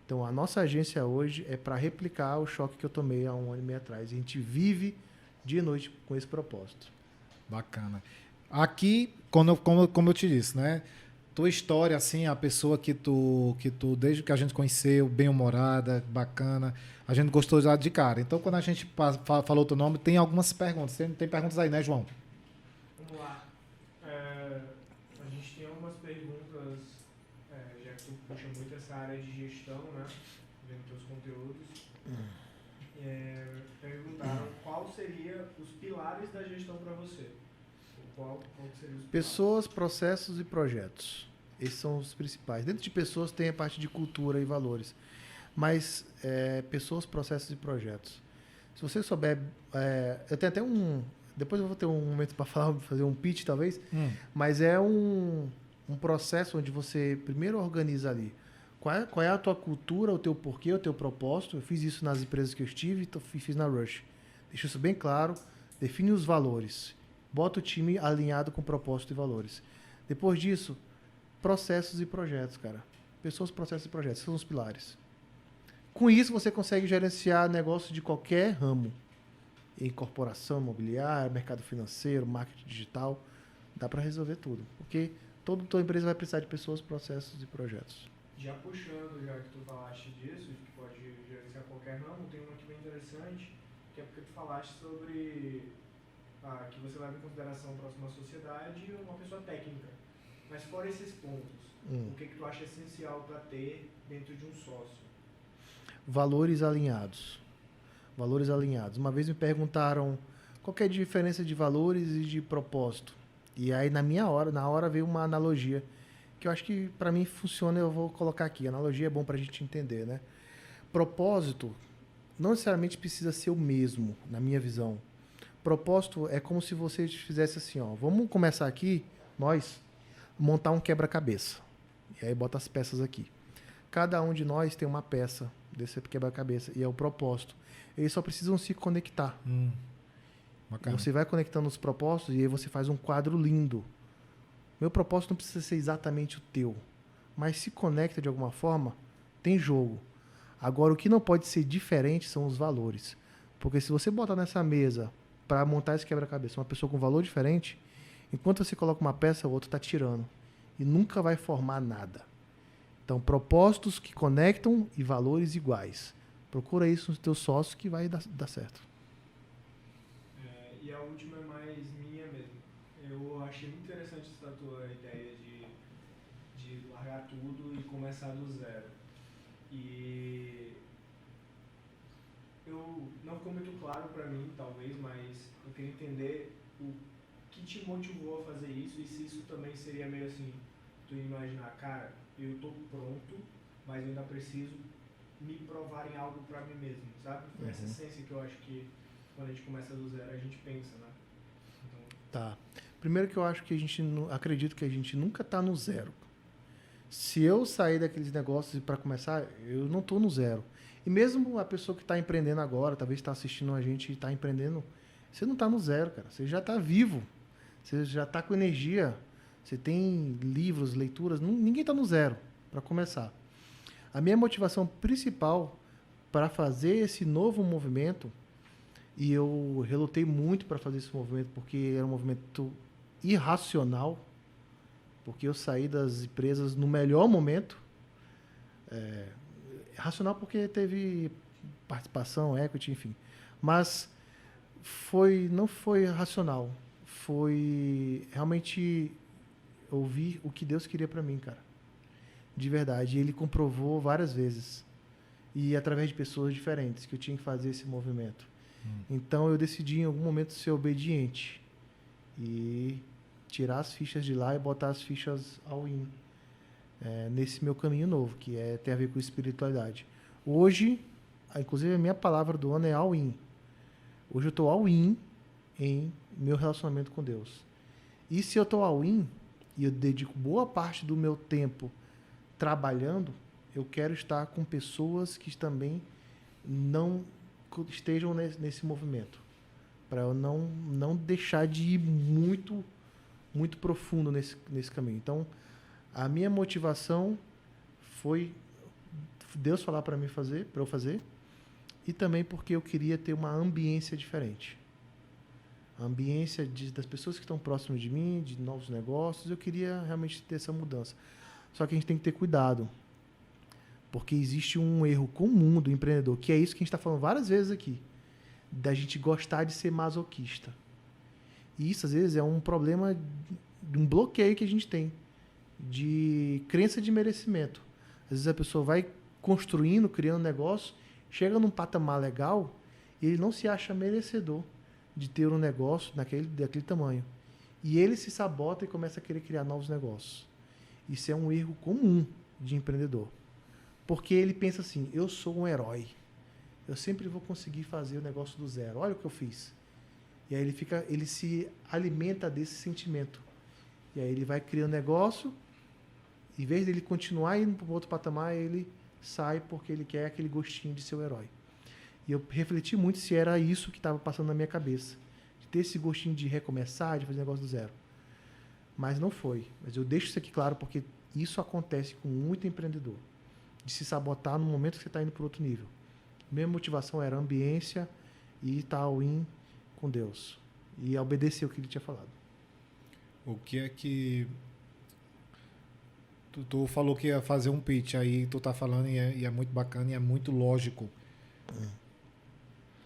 Então, a nossa agência hoje é para replicar o choque que eu tomei há um ano e meio atrás. A gente vive dia e noite com esse propósito. Bacana. Aqui, como eu te disse, né? Tua história, assim, a pessoa que tu, desde que a gente conheceu, bem-humorada, bacana, a gente gostou já de cara. Então, quando a gente falou teu nome, tem algumas perguntas. Tem perguntas aí, né, João? Vamos lá. A gente tem algumas perguntas, já que tu puxa muito essa área de gestão, né? Vendo teus conteúdos. Perguntaram qual seria os pilares da gestão para você. Qual que seria os pilares? Pessoas, processos e projetos. Esses são os principais. Dentro de pessoas tem a parte de cultura e valores. Mas pessoas, processos e projetos. Se você souber... eu tenho até um... Depois eu vou ter um momento para fazer um pitch, talvez. Mas é um processo onde você primeiro organiza ali qual é a tua cultura, o teu porquê, o teu propósito. Eu fiz isso nas empresas que eu estive e fiz na Rush. Deixa isso bem claro. Define os valores. Bota o time alinhado com propósito e valores. Depois disso, processos e projetos, cara. Pessoas, processos e projetos. São os pilares. Com isso, você consegue gerenciar negócio de qualquer ramo. Em corporação, imobiliária, mercado financeiro, marketing digital. Dá para resolver tudo. Porque toda tua empresa vai precisar de pessoas, processos e projetos. Já puxando, já que tu falaste disso, que pode gerenciar qualquer ramo, tem uma aqui bem interessante, que é porque tu falaste sobre que você leva em consideração próxima à sociedade e uma pessoa técnica. Mas fora esses pontos, o que tu acha essencial para ter dentro de um sócio? Valores alinhados. Valores alinhados. Uma vez me perguntaram qual que é a diferença de valores e de propósito. E aí na hora veio uma analogia que eu acho que para mim funciona, eu vou colocar aqui. A analogia é bom para a gente entender, né? Propósito não necessariamente precisa ser o mesmo, na minha visão. Propósito é como se você fizesse assim, ó, vamos começar aqui, nós, montar um quebra-cabeça. E aí bota as peças aqui. Cada um de nós tem uma peça desse quebra-cabeça e é o propósito. Eles só precisam se conectar. Você vai conectando os propósitos e aí você faz um quadro lindo. Meu propósito não precisa ser exatamente o teu, mas se conecta de alguma forma, tem jogo. Agora, o que não pode ser diferente são os valores. Porque se você botar nessa mesa para montar esse quebra-cabeça uma pessoa com valor diferente, enquanto você coloca uma peça, o outro está tirando. E nunca vai formar nada. Então, propósitos que conectam e valores iguais. Procura isso nos teus sócios que vai dar certo. E a última é mais minha mesmo. Eu achei muito interessante essa tua ideia de largar tudo e começar do zero. E não ficou muito claro para mim, talvez, mas eu queria entender o que te motivou a fazer isso e se isso também seria meio assim, tu imaginar, cara, eu tô pronto, mas eu ainda preciso me provar em algo para mim mesmo, sabe? Foi essa essência que eu acho que quando a gente começa do zero a gente pensa, né? Então... Tá. Primeiro que eu acho que acredito que a gente nunca tá no zero. Se eu sair daqueles negócios para começar, eu não tô no zero. E mesmo a pessoa que está empreendendo agora, talvez está assistindo a gente e está empreendendo, você não está no zero, cara. Você já está vivo. Você já está com energia. Você tem livros, leituras. Ninguém está no zero, para começar. A minha motivação principal para fazer esse novo movimento, e eu relutei muito para fazer esse movimento, porque era um movimento irracional, porque eu saí das empresas no melhor momento. Racional porque teve participação, equity, enfim. Mas não foi racional. Foi realmente ouvir o que Deus queria para mim, cara. De verdade. E Ele comprovou várias vezes. E através de pessoas diferentes que eu tinha que fazer esse movimento. Então eu decidi em algum momento ser obediente. E tirar as fichas de lá e botar as fichas all-in. Nesse meu caminho novo, que tem a ver com espiritualidade. Hoje, inclusive a minha palavra do ano é all-in. Hoje eu estou all-in em meu relacionamento com Deus. E se eu estou all-in, e eu dedico boa parte do meu tempo trabalhando, eu quero estar com pessoas que também não estejam nesse movimento. Para eu não deixar de ir muito, muito profundo nesse caminho. Então, a minha motivação foi Deus falar para eu fazer, e também porque eu queria ter uma ambiência diferente. A ambiência das pessoas que estão próximas de mim, de novos negócios, eu queria realmente ter essa mudança. Só que a gente tem que ter cuidado, porque existe um erro comum do empreendedor, que é isso que a gente está falando várias vezes aqui, da gente gostar de ser masoquista. E isso, às vezes, é um problema de um bloqueio que a gente tem de crença de merecimento. Às vezes a pessoa vai construindo, criando negócio, chega num patamar legal e ele não se acha merecedor de ter um negócio daquele tamanho. E ele se sabota e começa a querer criar novos negócios. Isso é um erro comum de empreendedor. Porque ele pensa assim, eu sou um herói. Eu sempre vou conseguir fazer o negócio do zero. Olha o que eu fiz. E aí ele se alimenta desse sentimento. E aí ele vai criando negócio, em vez dele continuar indo para o outro patamar, ele sai porque ele quer aquele gostinho de ser o herói. E eu refleti muito se era isso que estava passando na minha cabeça. De ter esse gostinho de recomeçar, de fazer negócio do zero. Mas não foi. Mas eu deixo isso aqui claro porque isso acontece com muito empreendedor. De se sabotar no momento que você está indo para outro nível. Minha motivação era ambiência e estar all-in com Deus. E obedecer o que ele tinha falado. O que é que... Tu falou que ia fazer um pitch aí, tu tá falando e é muito bacana e é muito lógico.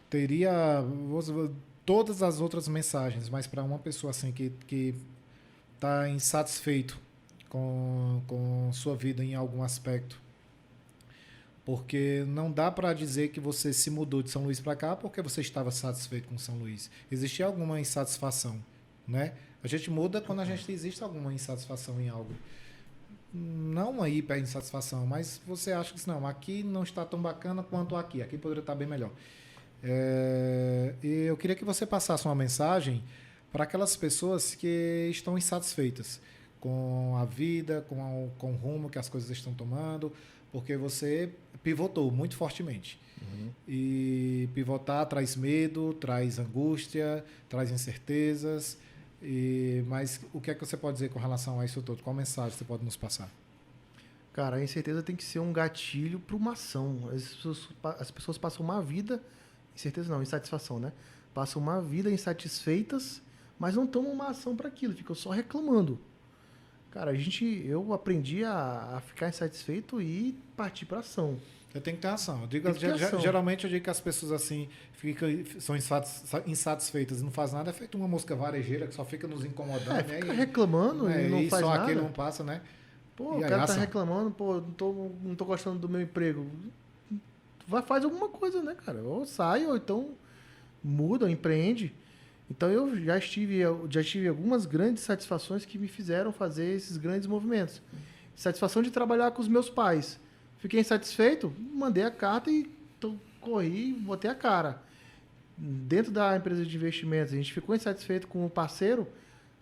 Teria todas as outras mensagens, mas para uma pessoa assim que tá insatisfeito com sua vida em algum aspecto, porque não dá para dizer que você se mudou de São Luís para cá porque você estava satisfeito com São Luís. Existia alguma insatisfação, né? A gente muda quando a gente existe alguma insatisfação em algo. Não aí para insatisfação, mas você acha que não, aqui não está tão bacana quanto aqui poderia estar bem melhor. E eu queria que você passasse uma mensagem para aquelas pessoas que estão insatisfeitas com a vida, com o rumo que as coisas estão tomando, porque você pivotou muito fortemente. E pivotar traz medo, traz angústia, traz incertezas. Mas o que é que você pode dizer com relação a isso tudo? Qual mensagem você pode nos passar? Cara, a incerteza tem que ser um gatilho para uma ação. As pessoas passam uma vida... Incerteza não, insatisfação, né? Passam uma vida insatisfeitas, mas não tomam uma ação para aquilo, ficam só reclamando. Cara, eu aprendi a ficar insatisfeito e partir para ação. Eu tenho que ter ação. Geralmente eu digo que as pessoas assim são insatisfeitas e não fazem nada, é feito uma mosca varejeira que só fica nos incomodando. Fica reclamando e não faz nada. Só aquele não passa, né? Pô, o cara tá reclamando, pô, não tô gostando do meu emprego. Faz alguma coisa, né, cara? Ou sai, ou então muda, ou empreende. Então eu já tive algumas grandes satisfações que me fizeram fazer esses grandes movimentos. Satisfação de trabalhar com os meus pais. Fiquei insatisfeito, mandei a carta e corri, botei a cara. Dentro da empresa de investimentos, a gente ficou insatisfeito com o parceiro.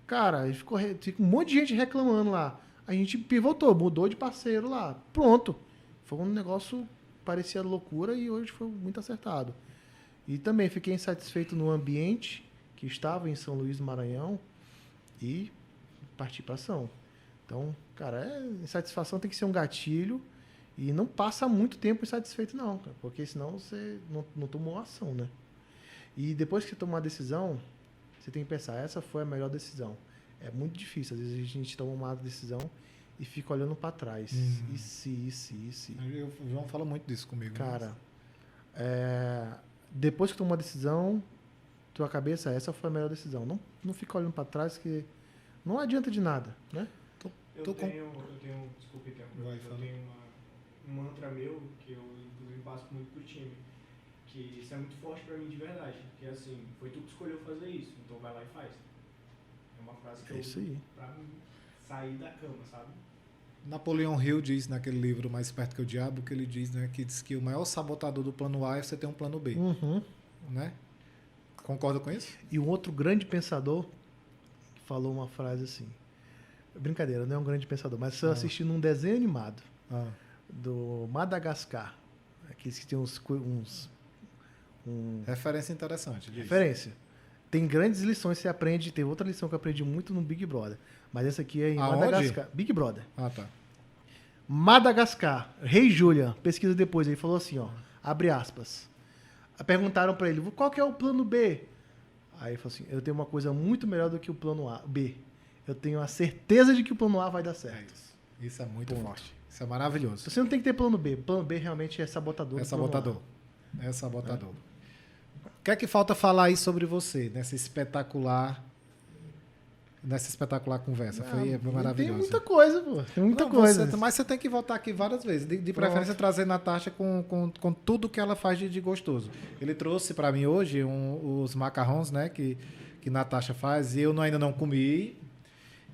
Cara, a gente ficou um monte de gente reclamando lá. A gente pivotou, mudou de parceiro lá. Pronto. Foi um negócio parecia loucura e hoje foi muito acertado. E também fiquei insatisfeito no ambiente que estava em São Luís do Maranhão e parti para ação. Então, cara, insatisfação tem que ser um gatilho e não passa muito tempo insatisfeito não, cara, porque senão você não tomou ação, né? E depois que você tomar a decisão, você tem que pensar, essa foi a melhor decisão. É muito difícil, às vezes a gente toma uma decisão e fica olhando para trás. E se. O João fala muito disso comigo. Cara, depois que toma uma decisão, tua cabeça, essa foi a melhor decisão. Não fica olhando para trás, que não adianta de nada, né? Eu tenho um mantra meu, que eu inclusive passo muito pro time, que isso é muito forte pra mim de verdade, que é assim, foi tu que escolheu fazer isso, então vai lá e faz. É uma frase que eu uso pra sair da cama, sabe? Napoleão Hill diz naquele livro Mais Perto que o Diabo, que ele diz, né, que diz que o maior sabotador do plano A é você ter um plano B. Né? Concorda com isso? E um outro grande pensador falou uma frase assim, brincadeira, não é um grande pensador, mas eu assisti num desenho animado do Madagascar, aqueles que tem referência interessante. Referência. Tem grandes lições que você aprende. Tem outra lição que eu aprendi muito no Big Brother. Mas essa aqui é em Madagascar. Big Brother. Tá. Madagascar. Rei Julian. Pesquisa depois. Ele falou assim, ó. Abre aspas. Perguntaram para ele, qual que é o plano B? Aí ele falou assim, eu tenho uma coisa muito melhor do que o plano B. Eu tenho a certeza de que o plano A vai dar certo. Isso é muito forte. Isso é maravilhoso. Você não tem que ter plano B. Plano B realmente é sabotador. É sabotador. O que é que falta falar aí sobre você, nessa espetacular nessa espetacular conversa. Foi Tem maravilhoso. muita coisa, pô. Tem muita Não, coisa. mas você tem que voltar aqui várias vezes. De Pronto. preferência, trazer Natasha com tudo que ela faz de gostoso. Ele trouxe para mim hoje os macarrons, né? Que Natasha faz. E eu ainda não comi.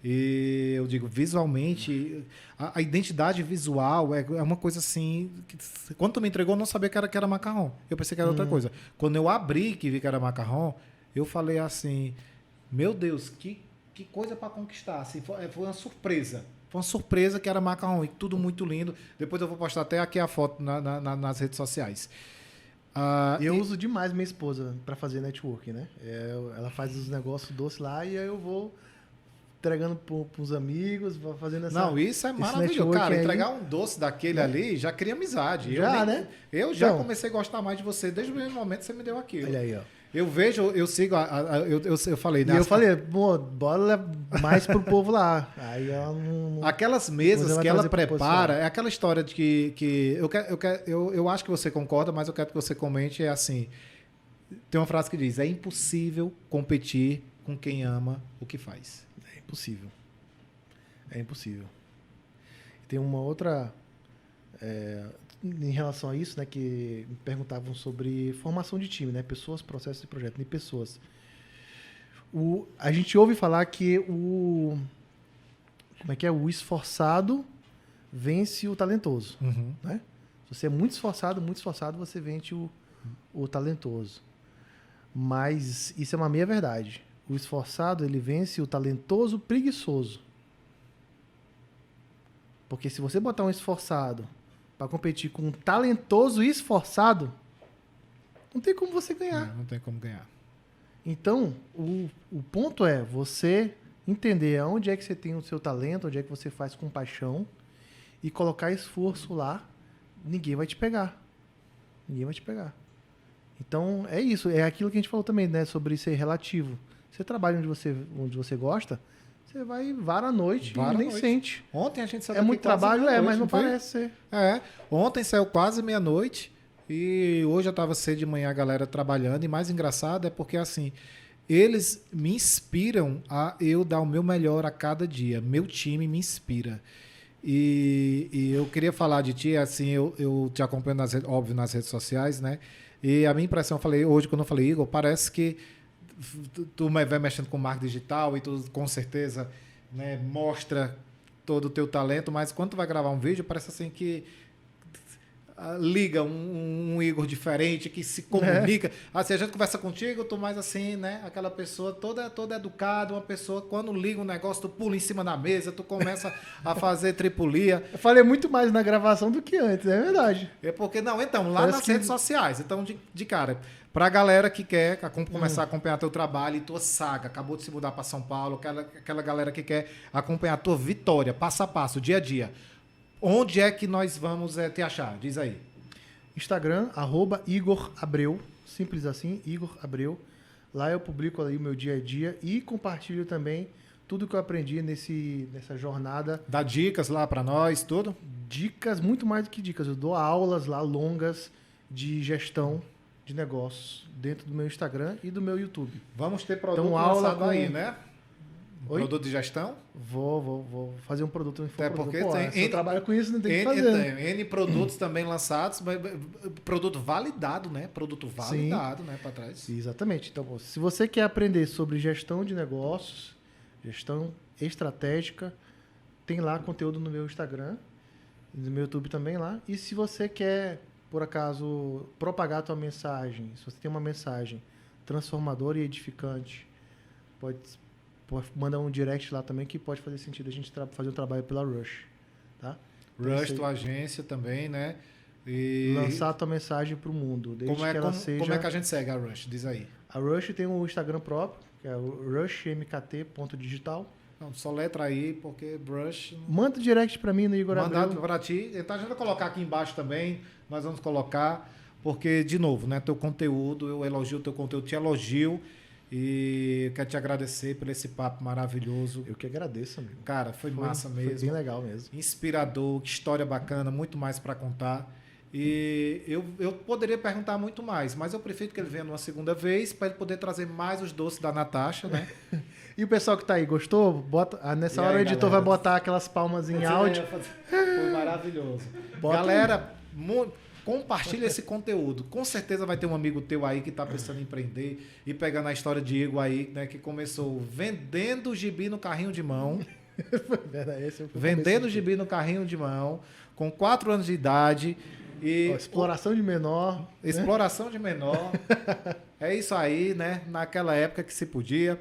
E eu digo, visualmente, a identidade visual é uma coisa assim. Quando tu me entregou, eu não sabia que era macarrão. Eu pensei que era outra coisa. Quando eu abri que vi que era macarrão, eu falei assim: meu Deus, que coisa para conquistar. Assim, foi uma surpresa. Foi uma surpresa que era macarrão. E tudo muito lindo. Depois eu vou postar até aqui a foto nas redes sociais. Eu uso demais minha esposa para fazer networking, né? Ela faz os negócios doces lá e aí eu vou entregando para os amigos, vou fazendo essa. Não, isso é maravilhoso. Cara, aí, entregar um doce daquele ali já cria amizade. Né? Eu já então, comecei a gostar mais de você desde o primeiro momento que você me deu aquilo. Olha aí, ó. Eu vejo, eu sigo, eu falei, né? E eu falei, pô, bora mais pro povo lá. Aí ela não aquelas mesas que ela prepara, é aquela história de que eu acho que você concorda, mas eu quero que você comente, é assim, tem uma frase que diz, é impossível competir com quem ama o que faz. É impossível. É impossível. Tem uma outra... em relação a isso, né, que me perguntavam sobre formação de time, né, pessoas, processos e projetos, de pessoas. A gente ouve falar que o esforçado vence o talentoso, né? Se você é muito esforçado, você vence o talentoso. Mas isso é uma meia verdade. O esforçado, ele vence o talentoso preguiçoso. Porque se você botar um esforçado para competir com um talentoso e esforçado, não tem como você ganhar. Não tem como ganhar. Então, o ponto é você entender onde é que você tem o seu talento, onde é que você faz com paixão e colocar esforço lá, ninguém vai te pegar. Ninguém vai te pegar. Então, é isso. É aquilo que a gente falou também, né, sobre ser relativo. Você trabalha onde você gosta, você vai vara a noite e nem sente. Ontem a gente saiu É muito trabalho, mas não foi? parece ser. Ontem saiu quase meia-noite e hoje eu estava cedo de manhã a galera trabalhando. E mais engraçado é porque assim, eles me inspiram a eu dar o meu melhor a cada dia. Meu time me inspira. E eu queria falar de ti, assim, eu te acompanho óbvio nas redes sociais, né? E a minha impressão, eu falei hoje quando eu falei, Igor, parece que tu vai mexendo com marketing digital e tu com certeza, né, mostra todo o teu talento, mas quando tu vai gravar um vídeo, parece assim que liga um Igor diferente, que se comunica. Assim, a gente conversa contigo, tu mais assim, né? Aquela pessoa toda educada, uma pessoa, quando liga um negócio, tu pula em cima da mesa, tu começa a fazer tripulia. Eu falei muito mais na gravação do que antes, é verdade. É porque, não, então, lá nas redes sociais, então, de cara, pra galera que quer começar a acompanhar teu trabalho e tua saga, acabou de se mudar para São Paulo, aquela galera que quer acompanhar a tua vitória, passo a passo, dia a dia, onde é que nós vamos te achar? Diz aí. Instagram, @Igor Abreu, simples assim, Igor Abreu. Lá eu publico aí o meu dia a dia e compartilho também tudo que eu aprendi nessa jornada. Dá dicas lá para nós, tudo? Dicas, muito mais do que dicas. Eu dou aulas lá longas de gestão de negócios dentro do meu Instagram e do meu YouTube. Vamos ter produto então, aula lançado aí, né? Oi? Produto de gestão? Vou fazer um produto. Até porque se eu trabalho com isso, não tem que fazer. N produtos também lançados, mas produto validado, né? Produto validado, né? Para trás. Exatamente. Então, se você quer aprender sobre gestão de negócios, gestão estratégica, tem lá conteúdo no meu Instagram, no meu YouTube também lá. E se você quer, por acaso, propagar a tua mensagem, se você tem uma mensagem transformadora e edificante, pode mandar um direct lá também que pode fazer sentido a gente fazer um trabalho pela Rush, tá? Rush, tua agência também, né? E lançar a tua mensagem para o mundo, desde que ela seja... Como é que a gente segue a Rush? Diz aí. A Rush tem um Instagram próprio, que é o rushmkt.digital. Não, só letra aí, porque Rush... Manda direct para mim no Igor Abreu. Mandado para ti. Então a gente vai colocar aqui embaixo também, nós vamos colocar, porque, de novo, né? Teu conteúdo, eu elogio o teu conteúdo, te elogio. E quero te agradecer por esse papo maravilhoso. Eu que agradeço, amigo. Cara, foi massa mesmo. Foi bem legal mesmo. Inspirador, que história bacana, muito mais para contar. E eu poderia perguntar muito mais, mas eu prefiro que ele venha numa segunda vez para ele poder trazer mais os doces da Natasha, né? E o pessoal que tá aí, gostou? Nessa E hora aí, o editor galera? vai botar aquelas palmas em áudio. Foi maravilhoso. Bota Galera, compartilha esse conteúdo. Com certeza vai ter um amigo teu aí que está pensando em empreender e pegando a história de Igor aí, né, que começou vendendo gibi no carrinho de mão. Esse é o que eu Vendendo comecei. gibi no carrinho de mão, com 4 anos de idade. E Ó, exploração de menor. exploração de menor. É isso aí, né? Naquela época que se podia.